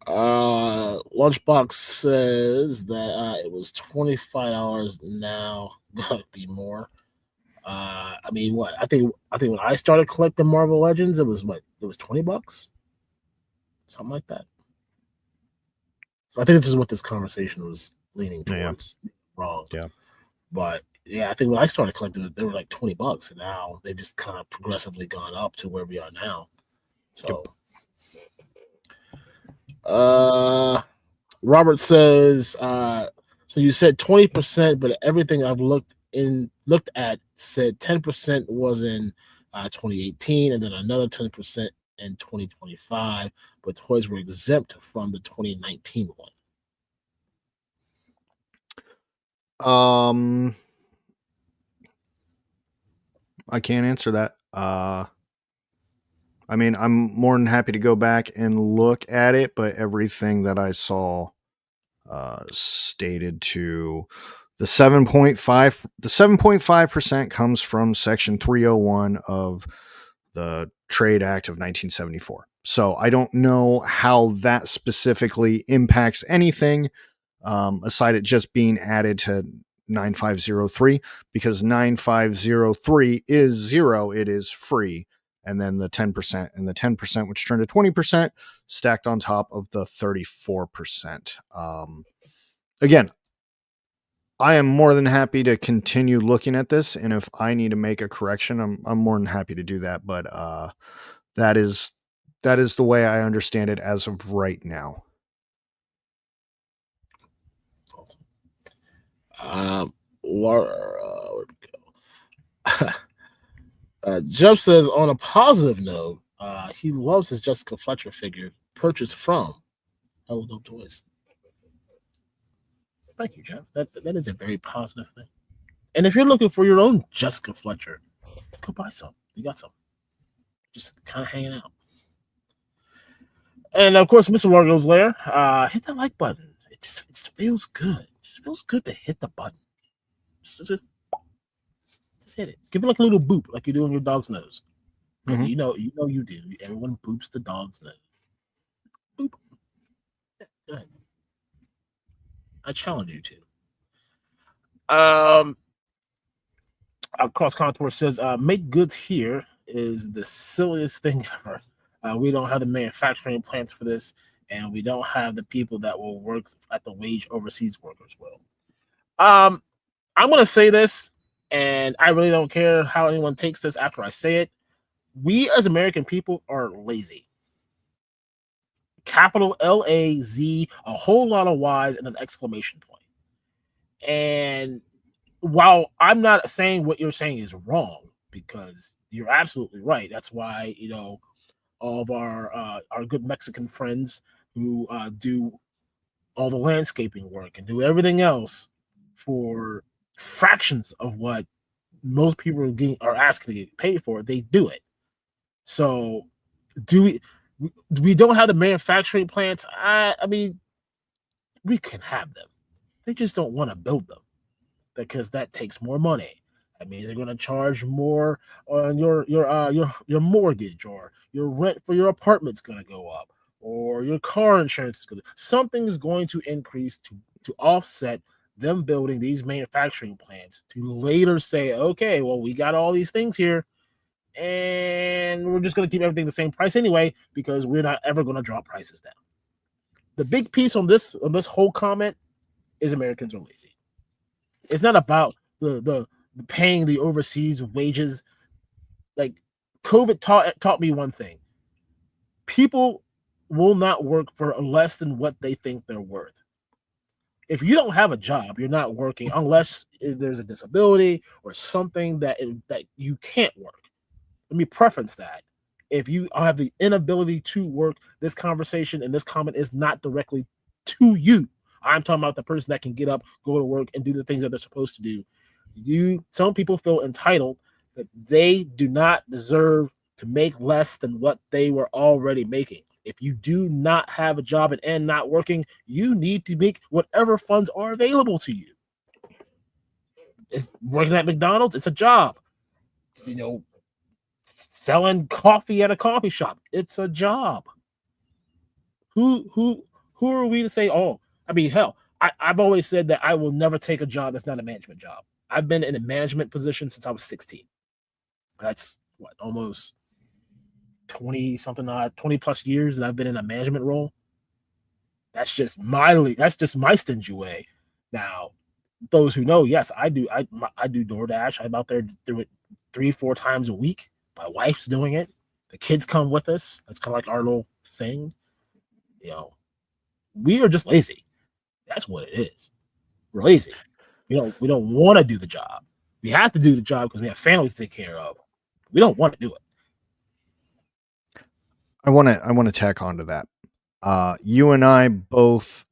Lunchbox says that it was $25 now. Gotta be more. I mean, what? I think when I started collecting Marvel Legends, it was $20, something like that. So I think this is what this conversation was leaning towards. Yeah. Wrong. Yeah. But yeah, I think when I started collecting, they were like $20, and now they've just kind of progressively gone up to where we are now. So. Yep. Robert says, so you said 20%, but everything I've looked at said 10% was in 2018, and then another 10% in 2025, but toys were exempt from the 2019 one. I can't answer that. I mean, I'm more than happy to go back and look at it, but everything that I saw stated to the 7.5% comes from Section 301 of the Trade Act of 1974. So I don't know how that specifically impacts anything, aside it just being added to 9503, because 9503 is zero. It is free. And then the 10% and the 10%, which turned to 20%, stacked on top of the 34%. Again, I am more than happy to continue looking at this, and if I need to make a correction, I'm more than happy to do that. But that is the way I understand it as of right now. Laura, where'd we go? Jeff says, on a positive note, he loves his Jessica Fletcher figure purchased from Hello Dope Toys. Thank you, Jeff. That is a very positive thing. And if you're looking for your own Jessica Fletcher, go buy some. You got some. Just kind of hanging out. And of course, Mr. Largo's Lair, hit that like button. It just feels good. It just feels good to hit the button. Just hit it. Give it like a little boop, like you do on your dog's nose. Mm-hmm. You know you do. Everyone boops the dog's nose. Boop. Good. I challenge you to. Cross Contour says, make goods here is the silliest thing ever. We don't have the manufacturing plants for this, and we don't have the people that will work at the wage overseas workers will. I'm going to say this, and I really don't care how anyone takes this after I say it. We as American people are lazy. Capital LAZ, a whole lot of Y's and an exclamation point. And while I'm not saying what you're saying is wrong, because you're absolutely right. That's why, all of our good Mexican friends who do all the landscaping work and do everything else for fractions of what most people are asking to get paid for, they do it. So we don't have the manufacturing plants. I mean, we can have them. They just don't want to build them because that takes more money. That means they're going to charge more on your mortgage, or your rent for your apartment's going to go up, or your car insurance is going to. Something is going to increase to offset them building these manufacturing plants to later say, okay, well, we got all these things here, and we're just going to keep everything the same price anyway because we're not ever going to drop prices down. The big piece on this whole comment is Americans are lazy. It's not about the paying the overseas wages. Like, COVID taught me one thing: people will not work for less than what they think they're worth. If you don't have a job, you're not working unless there's a disability or something that you can't work. Let me preference that. If you have the inability to work, this conversation and this comment is not directly to you. I'm talking about the person that can get up, go to work, and do the things that they're supposed to do. Some people feel entitled that they do not deserve to make less than what they were already making. If you do not have a job and not working, you need to make whatever funds are available to you. It's working at McDonald's, it's a job. Selling coffee at a coffee shop, it's a job. Who are we to say, oh, I mean, hell, I've always said that I will never take a job that's not a management job. I've been in a management position since I was 16. That's what, almost 20 plus years that I've been in a management role. That's just my stingy way. Now, those who know, yes, I do DoorDash. I'm out there doing it 3-4 times a week. My wife's doing it. The kids come with us. That's kind of like our little thing. We are just lazy. That's what it is. We're lazy. We don't want to do the job. We have to do the job because we have families to take care of. We don't want to do it. I want to tack onto that. You and I both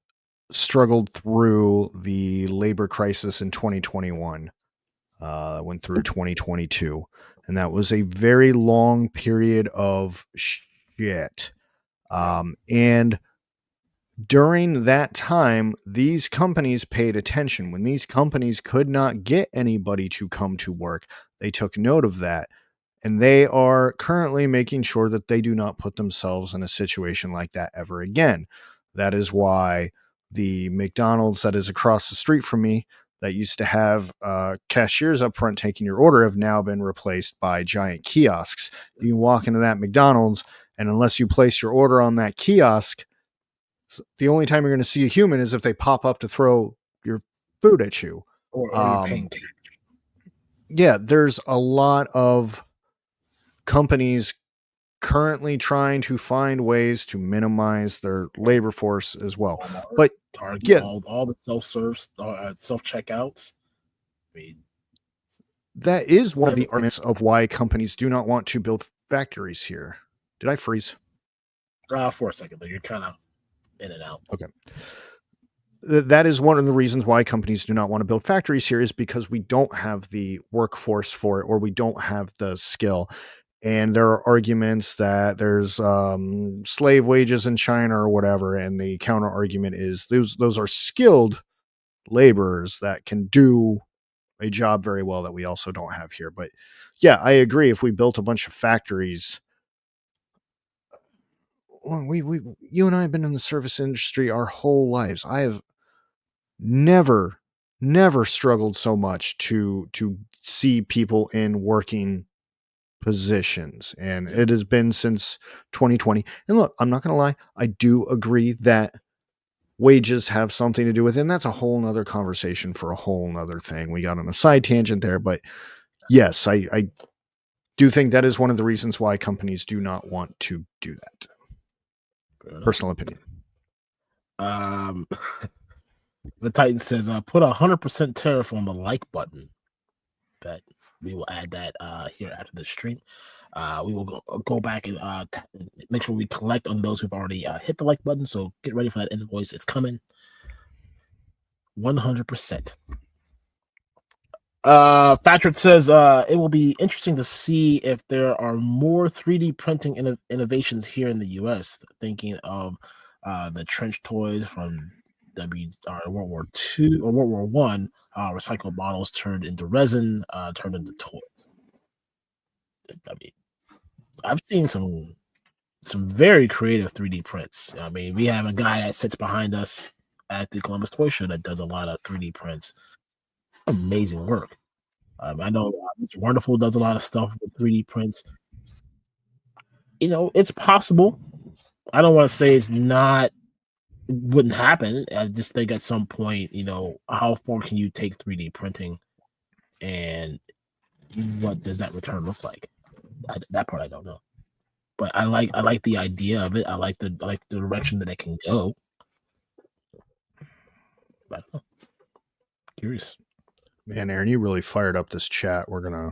struggled through the labor crisis in 2021. Went through 2022, and that was a very long period of shit. And during that time, these companies paid attention. When these companies could not get anybody to come to work, they took note of that. And they are currently making sure that they do not put themselves in a situation like that ever again. That is why the McDonald's that is across the street from me, that used to have cashiers up front taking your order, have now been replaced by giant kiosks. You can walk into that McDonald's, and unless you place your order on that kiosk, the only time you're going to see a human is if they pop up to throw your food at you. Or you're paying cash. Yeah, there's a lot of companies currently trying to find ways to minimize their labor force as well. But Target, yeah, all the self-serves, self-checkouts. I mean, that is one of the arguments of why companies do not want to build factories here. Did I freeze? For a second, but you're kind of in and out. Okay. That is one of the reasons why companies do not want to build factories here, is because we don't have the workforce for it, or we don't have the skill. And there are arguments that there's slave wages in China or whatever. And the counter argument is those are skilled laborers that can do a job very well that we also don't have here. But yeah, I agree. If we built a bunch of factories, well, you and I have been in the service industry our whole lives. I have never struggled so much to see people in working positions, and it has been since 2020. And look, I'm not going to lie, I do agree that wages have something to do with it. And that's a whole nother conversation for a whole nother thing. We got on a side tangent there, but yes, I do think that is one of the reasons why companies do not want to do that. Personal opinion. The Titan says, put 100% tariff on the like button. Bet we will add that here after the stream. We will go back and make sure we collect on those who've already hit the like button. So get ready for that invoice. It's coming. 100%. Patrick says it will be interesting to see if there are more 3D printing innovations here in the U.S. Thinking of the trench toys from World War II or World War One, recycled bottles turned into resin, turned into toys. I mean, I've seen some very creative 3D prints. I mean, we have a guy that sits behind us at the Columbus Toy Show that does a lot of 3D prints. Amazing work. I know Mr. Wonderful does a lot of stuff with 3D prints. You know, it's possible. I don't want to say it wouldn't happen. I just think at some point, you know, how far can you take 3D printing, and what does that return look like? That part I don't know, but I like the idea of it. I like the direction that it can go. But I don't know. Curious. Man, Aaron, you really fired up this chat. We're gonna.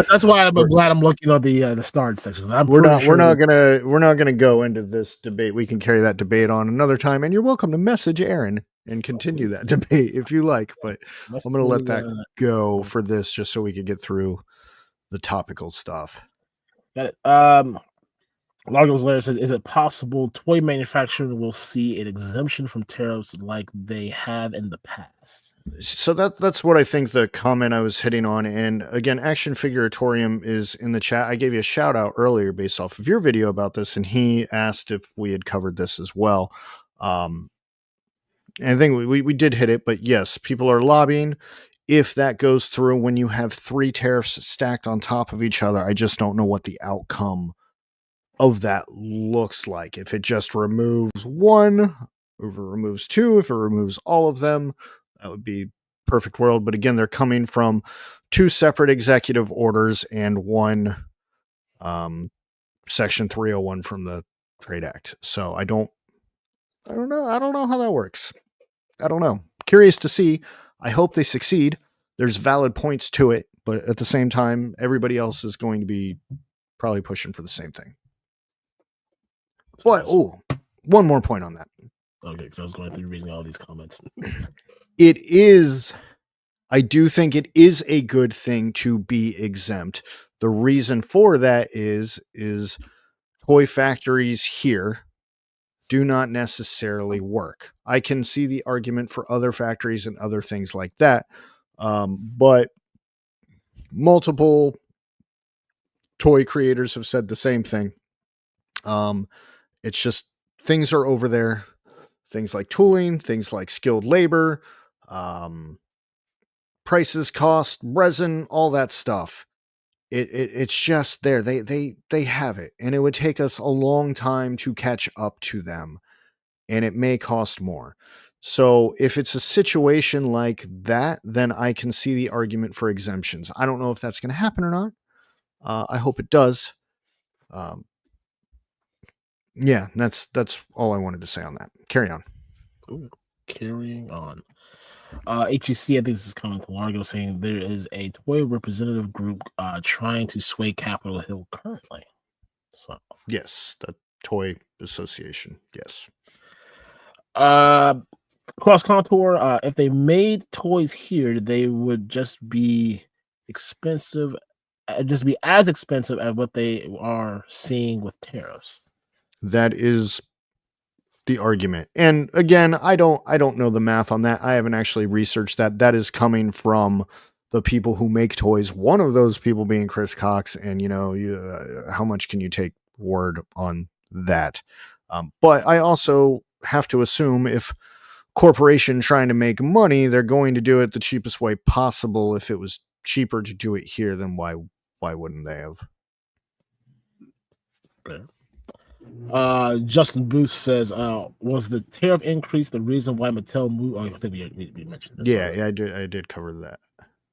That's why I'm glad I'm looking at the start section. We're not gonna go into this debate. We can carry that debate on another time, and you're welcome to message Aaron and continue that debate if you like. But I'm gonna let that go for this, just so we can get through the topical stuff. Got it. Largo's Lair says, is it possible toy manufacturing will see an exemption from tariffs like they have in the past? So that's what I think the comment I was hitting on. And again, Action Figuratorium is in the chat. I gave you a shout out earlier based off of your video about this, and he asked if we had covered this as well. And I think we did hit it, but yes, people are lobbying. If that goes through, when you have 3 tariffs stacked on top of each other, I just don't know what the outcome of that looks like. If it just removes 1, if it removes 2, if it removes all of them, that would be perfect world. But again, they're coming from 2 separate executive orders and 1 Section 301 from the Trade Act. So I don't know how that works. I don't know. Curious to see. I hope they succeed. There's valid points to it, but at the same time, everybody else is going to be probably pushing for the same thing. But one more point on that. Okay, because I was going through reading all these comments. I do think it is a good thing to be exempt. The reason for that is toy factories here do not necessarily work. I can see the argument for other factories and other things like that. But multiple toy creators have said the same thing. It's just things are over there. Things like tooling, things like skilled labor, prices, cost, resin, all that stuff. It's just there. They have it, and it would take us a long time to catch up to them, and it may cost more. So if it's a situation like that, then I can see the argument for exemptions. I don't know if that's going to happen or not. I hope it does. Yeah, that's all I wanted to say on that. Carry on. Ooh, carrying on. HEC, I think this is coming to Largo, saying there is a toy representative group trying to sway Capitol Hill currently. So yes, the Toy Association. Yes. Cross Contour, if they made toys here, they would just be expensive, just be as expensive as what they are seeing with tariffs. That is the argument. And again, I don't know the math on that. I haven't actually researched that. That is coming from the people who make toys. One of those people being Chris Cox. And how much can you take word on that? But I also have to assume if corporation trying to make money, they're going to do it the cheapest way possible. If it was cheaper to do it here, then why wouldn't they have? Justin Booth says, was the tariff increase the reason why Mattel moved? Oh, I think we mentioned this. Yeah, I did cover that.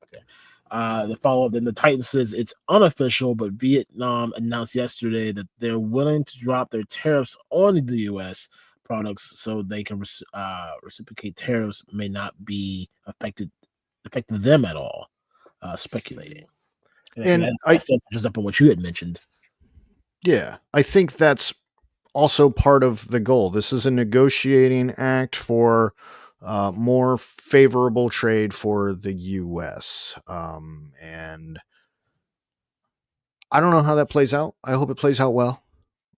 Okay. The follow-up, then the Titan says it's unofficial, but Vietnam announced yesterday that they're willing to drop their tariffs on the U.S. products so they can reciprocate tariffs may not be affecting them at all. Speculating. And I still just up on what you had mentioned. Yeah, I think that's also part of the goal. This is a negotiating act for more favorable trade for the U.S. And I don't know how that plays out. I hope it plays out well.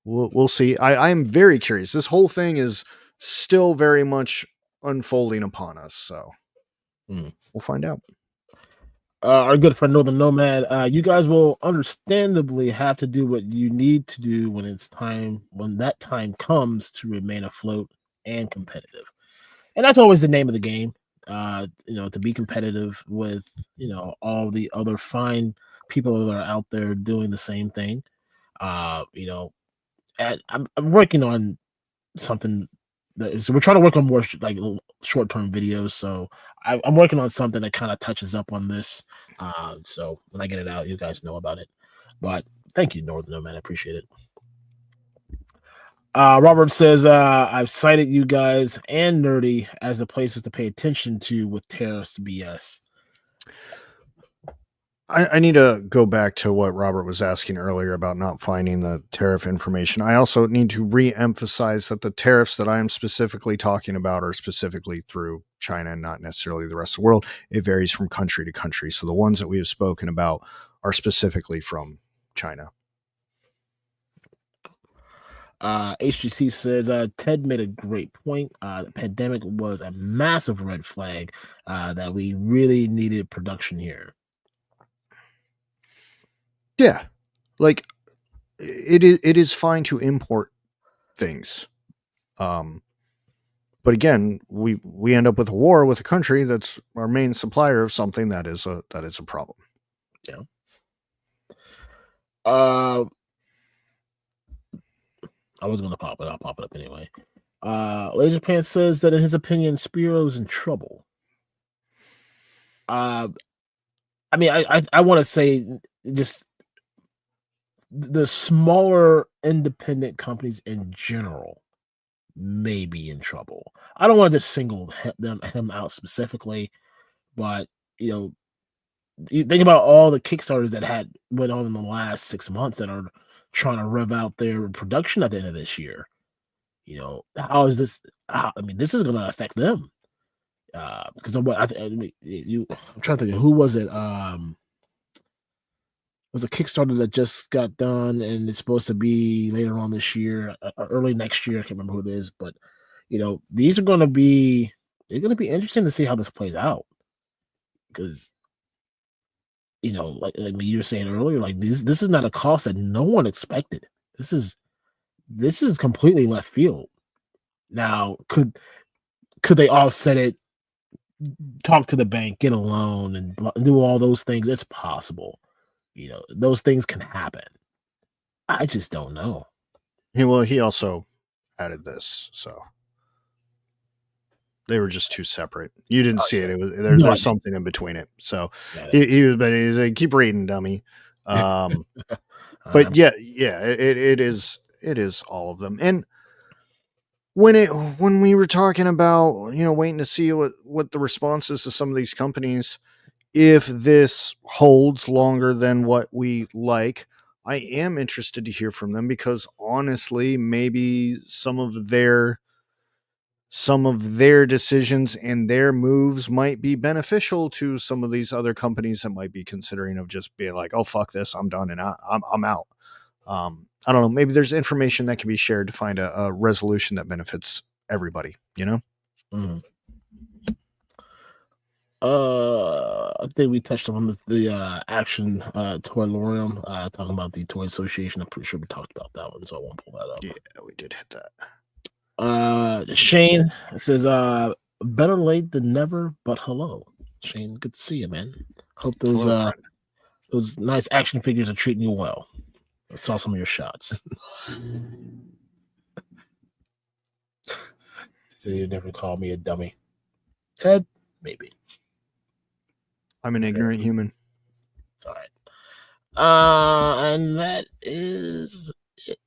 We'll see. I am very curious. This whole thing is still very much unfolding upon us, so we'll find out. Our good friend Northern Nomad, you guys will understandably have to do what you need to do when that time comes to remain afloat and competitive. And that's always the name of the game. To be competitive with, all the other fine people that are out there doing the same thing. I'm working on something so we're trying to work on more like short-term videos. So I'm working on something that kind of touches up on this. So when I get it out, you guys know about it. But thank you, Northern Nomad. I appreciate it. Robert says, I've cited you guys and Nerdy as the places to pay attention to with tariffs BS. I need to go back to what Robert was asking earlier about not finding the tariff information. I also need to re-emphasize that the tariffs that I am specifically talking about are specifically through China and not necessarily the rest of the world. It varies from country to country. So the ones that we have spoken about are specifically from China. HGC says, Ted made a great point. The pandemic was a massive red flag that we really needed production here. Yeah, like it is fine to import things, but again, we end up with a war with a country that's our main supplier of something that is a problem. Yeah. I was gonna pop it. I'll pop it up anyway. Laser Pants says that in his opinion, Spiro's in trouble. I want to say just the smaller independent companies in general may be in trouble. I don't want to just single him out specifically, but you think about all the Kickstarters that went on in the last 6 months that are trying to rev out their production at the end of this year. How is this? This is going to affect them. Because I'm trying to think of who was it. Was a Kickstarter that just got done and it's supposed to be later on this year, early next year. I can't remember who it is, but these are going to be interesting to see how this plays out because like you were saying earlier, like this is not a cost that no one expected. This is completely left field. Now, could they offset it, talk to the bank, get a loan, and do all those things? It's possible. Those things can happen. I just don't know. Well, he also added this, so they were just two separate. You didn't see it. It was there's something in between it. So he was like, keep reading, dummy. But yeah, it is all of them. And when we were talking about waiting to see what the response is to some of these companies. If this holds longer than what we like, I am interested to hear from them because honestly, maybe some of their decisions and their moves might be beneficial to some of these other companies that might be considering of just being like, oh, fuck this, I'm done and I'm out. I don't know. Maybe there's information that can be shared to find a resolution that benefits everybody, Mm-hmm. I think we touched on the Action Toy Lorium, talking about the Toy Association. I'm pretty sure we talked about that one, so I won't pull that up. Yeah, we did hit that. Shane says, better late than never, but hello. Shane, good to see you, man. Hope those nice action figures are treating you well. I saw some of your shots. They never call me a dummy. Ted, maybe. I'm an ignorant human. It's all right. And that is it.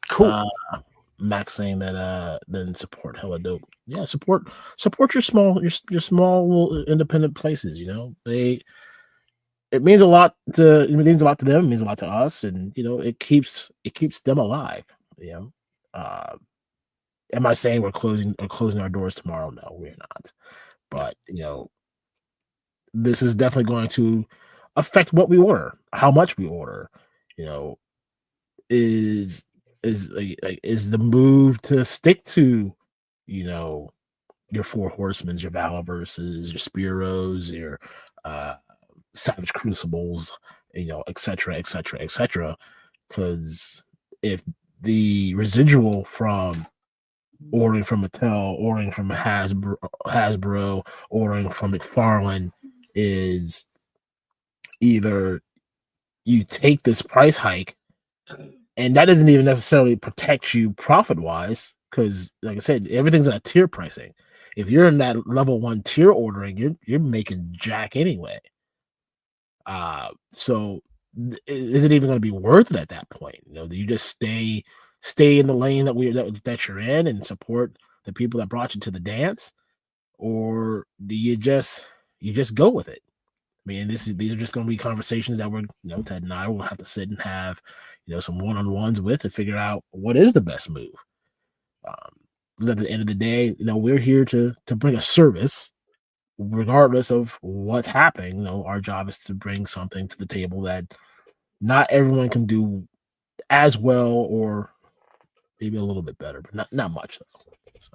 Cool. Max saying that then support hella dope. Yeah, support your small little independent places, you know. It means a lot to them, it means a lot to us, and you know, it keeps them alive, you know. Am I saying we're closing our doors tomorrow? No, we're not. But you know, this is definitely going to affect what we order, how much we order. You know, is the move to stick to, you know, your Four Horsemen, your Valverses, your Spearos, your Savage Crucibles, you know, etc., etc., etc. Because if the residual from ordering from Mattel, ordering from Hasbro, ordering from McFarlane is either you take this price hike, and that doesn't even necessarily protect you profit wise, because like I said, everything's at tier pricing. If you're in that level 1 tier ordering, you're making jack anyway. So is it even going to be worth it at that point? You know, do you just stay in the lane that you're in and support the people that brought you to the dance, or do you just go with it? I mean, these are just going to be conversations that we're, you know, Ted and I will have to sit and have, you know, some one-on-ones with and figure out what is the best move. Because at the end of the day, you know, we're here to bring a service, regardless of what's happening. You know, our job is to bring something to the table that not everyone can do as well, or maybe a little bit better, but not much though. So,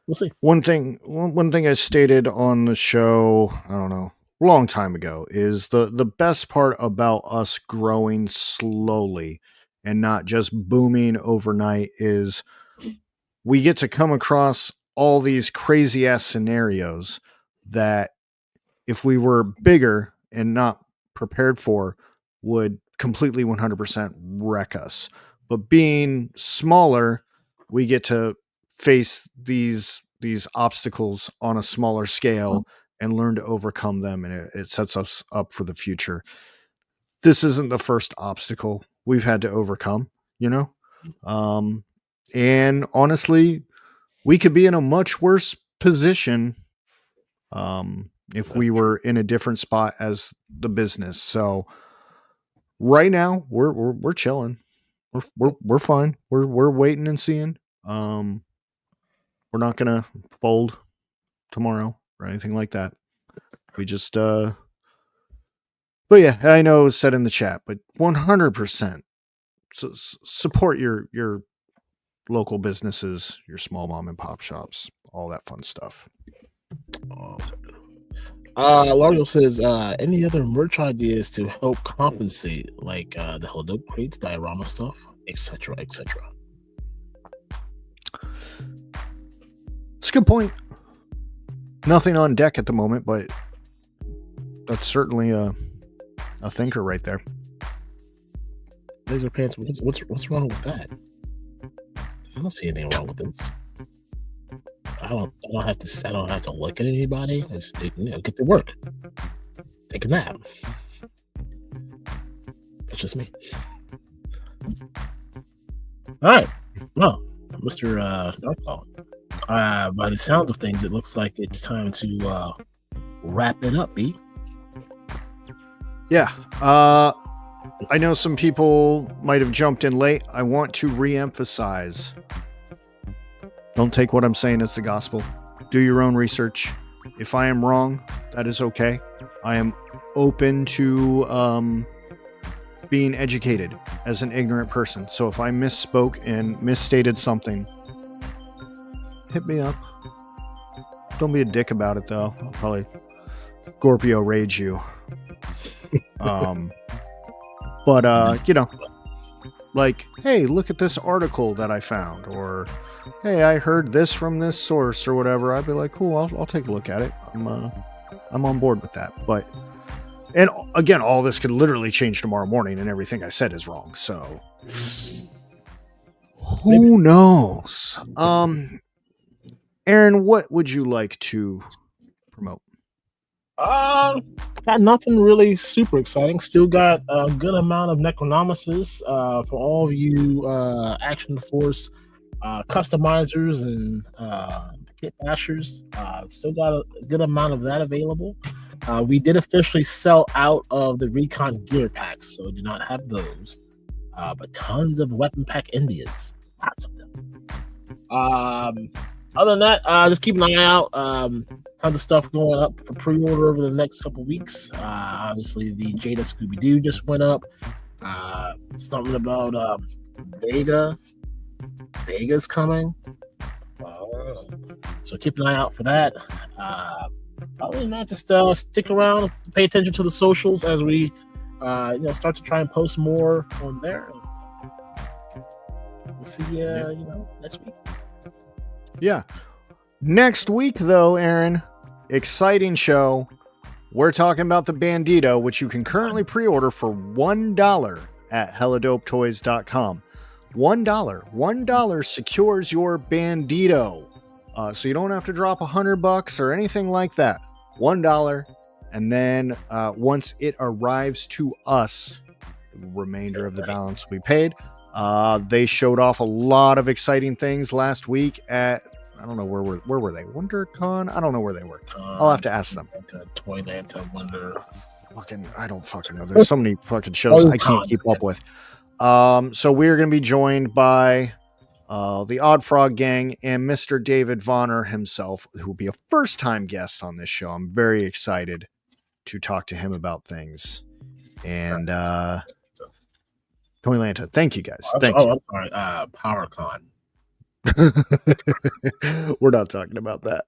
we'll see. One thing I stated on the show, I don't know, a long time ago, is the best part about us growing slowly and not just booming overnight is we get to come across all these crazy ass scenarios that if we were bigger and not prepared for would completely 100% wreck us. But being smaller, we get to face these obstacles on a smaller scale and learn to overcome them, and it sets us up for the future. This isn't the first obstacle we've had to overcome, you know? And honestly, we could be in a much worse position if we were in a different spot as the business. So right now we're chilling. We're fine. We're waiting and seeing. We're not gonna fold tomorrow or anything like that. We just but yeah, I know it was said in the chat, but 100% support your local businesses, your small mom and pop shops, all that fun stuff. Lario says, any other merch ideas to help compensate, like the Hell Dope crates, diorama stuff, etc., etc. It's a good point. Nothing on deck at the moment, but that's certainly a thinker right there. Laser pants. What's wrong with that? I don't see anything wrong with this. I don't have to look at anybody. I just, you know, get to work. Take a nap. That's just me. All right. Well, Mr. Darkball. By the sounds of things, it looks like it's time to wrap it up, B. Yeah. I know some people might have jumped in late. I want to re-emphasize, don't take what I'm saying as the gospel. Do your own research. If I am wrong, that is okay. I am open to being educated as an ignorant person. So if I misspoke and misstated something, hit me up. Don't be a dick about it, though. I'll probably Scorpio rage you. But you know, like, hey, look at this article that I found, or hey, I heard this from this source or whatever. I'd be like, cool, I'll take a look at it. I'm on board with that. But, and again, all this could literally change tomorrow morning and everything I said is wrong. So who knows? Aaron, what would you like to promote? Got nothing really super exciting. Still got a good amount of Necronomicuses for all of you Action Force customizers and kit bashers. Still got a good amount of that available. We did officially sell out of the Recon gear packs, so do not have those. But tons of weapon pack Indians, lots of them. Other than that, just keep an eye out. Tons of stuff going up for pre-order over the next couple weeks. Obviously, the Jada Scooby-Doo just went up. Something about Vega's coming. So keep an eye out for that. Other than that, just stick around, pay attention to the socials as we start to try and post more on there. We'll see you next week. Yeah. Next week, though, Aaron, exciting show. We're talking about the Bandito, which you can currently pre-order for $1 at helladopetoys.com. $1 secures your Bandito. So you don't have to drop $100 or anything like that. $1. And then once it arrives to us, the remainder of the balance will be paid. They showed off a lot of exciting things last week at, I don't know, where were they? WonderCon? I don't know where they were. I'll have to ask them. Toyland to Wonder. I don't fucking know. There's so many fucking shows I can't keep up with. So we're going to be joined by the Odd Frog Gang and Mr. David Vonner himself, who will be a first-time guest on this show. I'm very excited to talk to him about things. And Toylanta, thank you guys. Thank you. I'm sorry. PowerCon. We're not talking about that.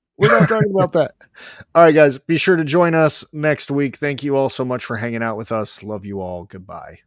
All right, guys, be sure to join us next week. Thank you all so much for hanging out with us. Love you all. Goodbye.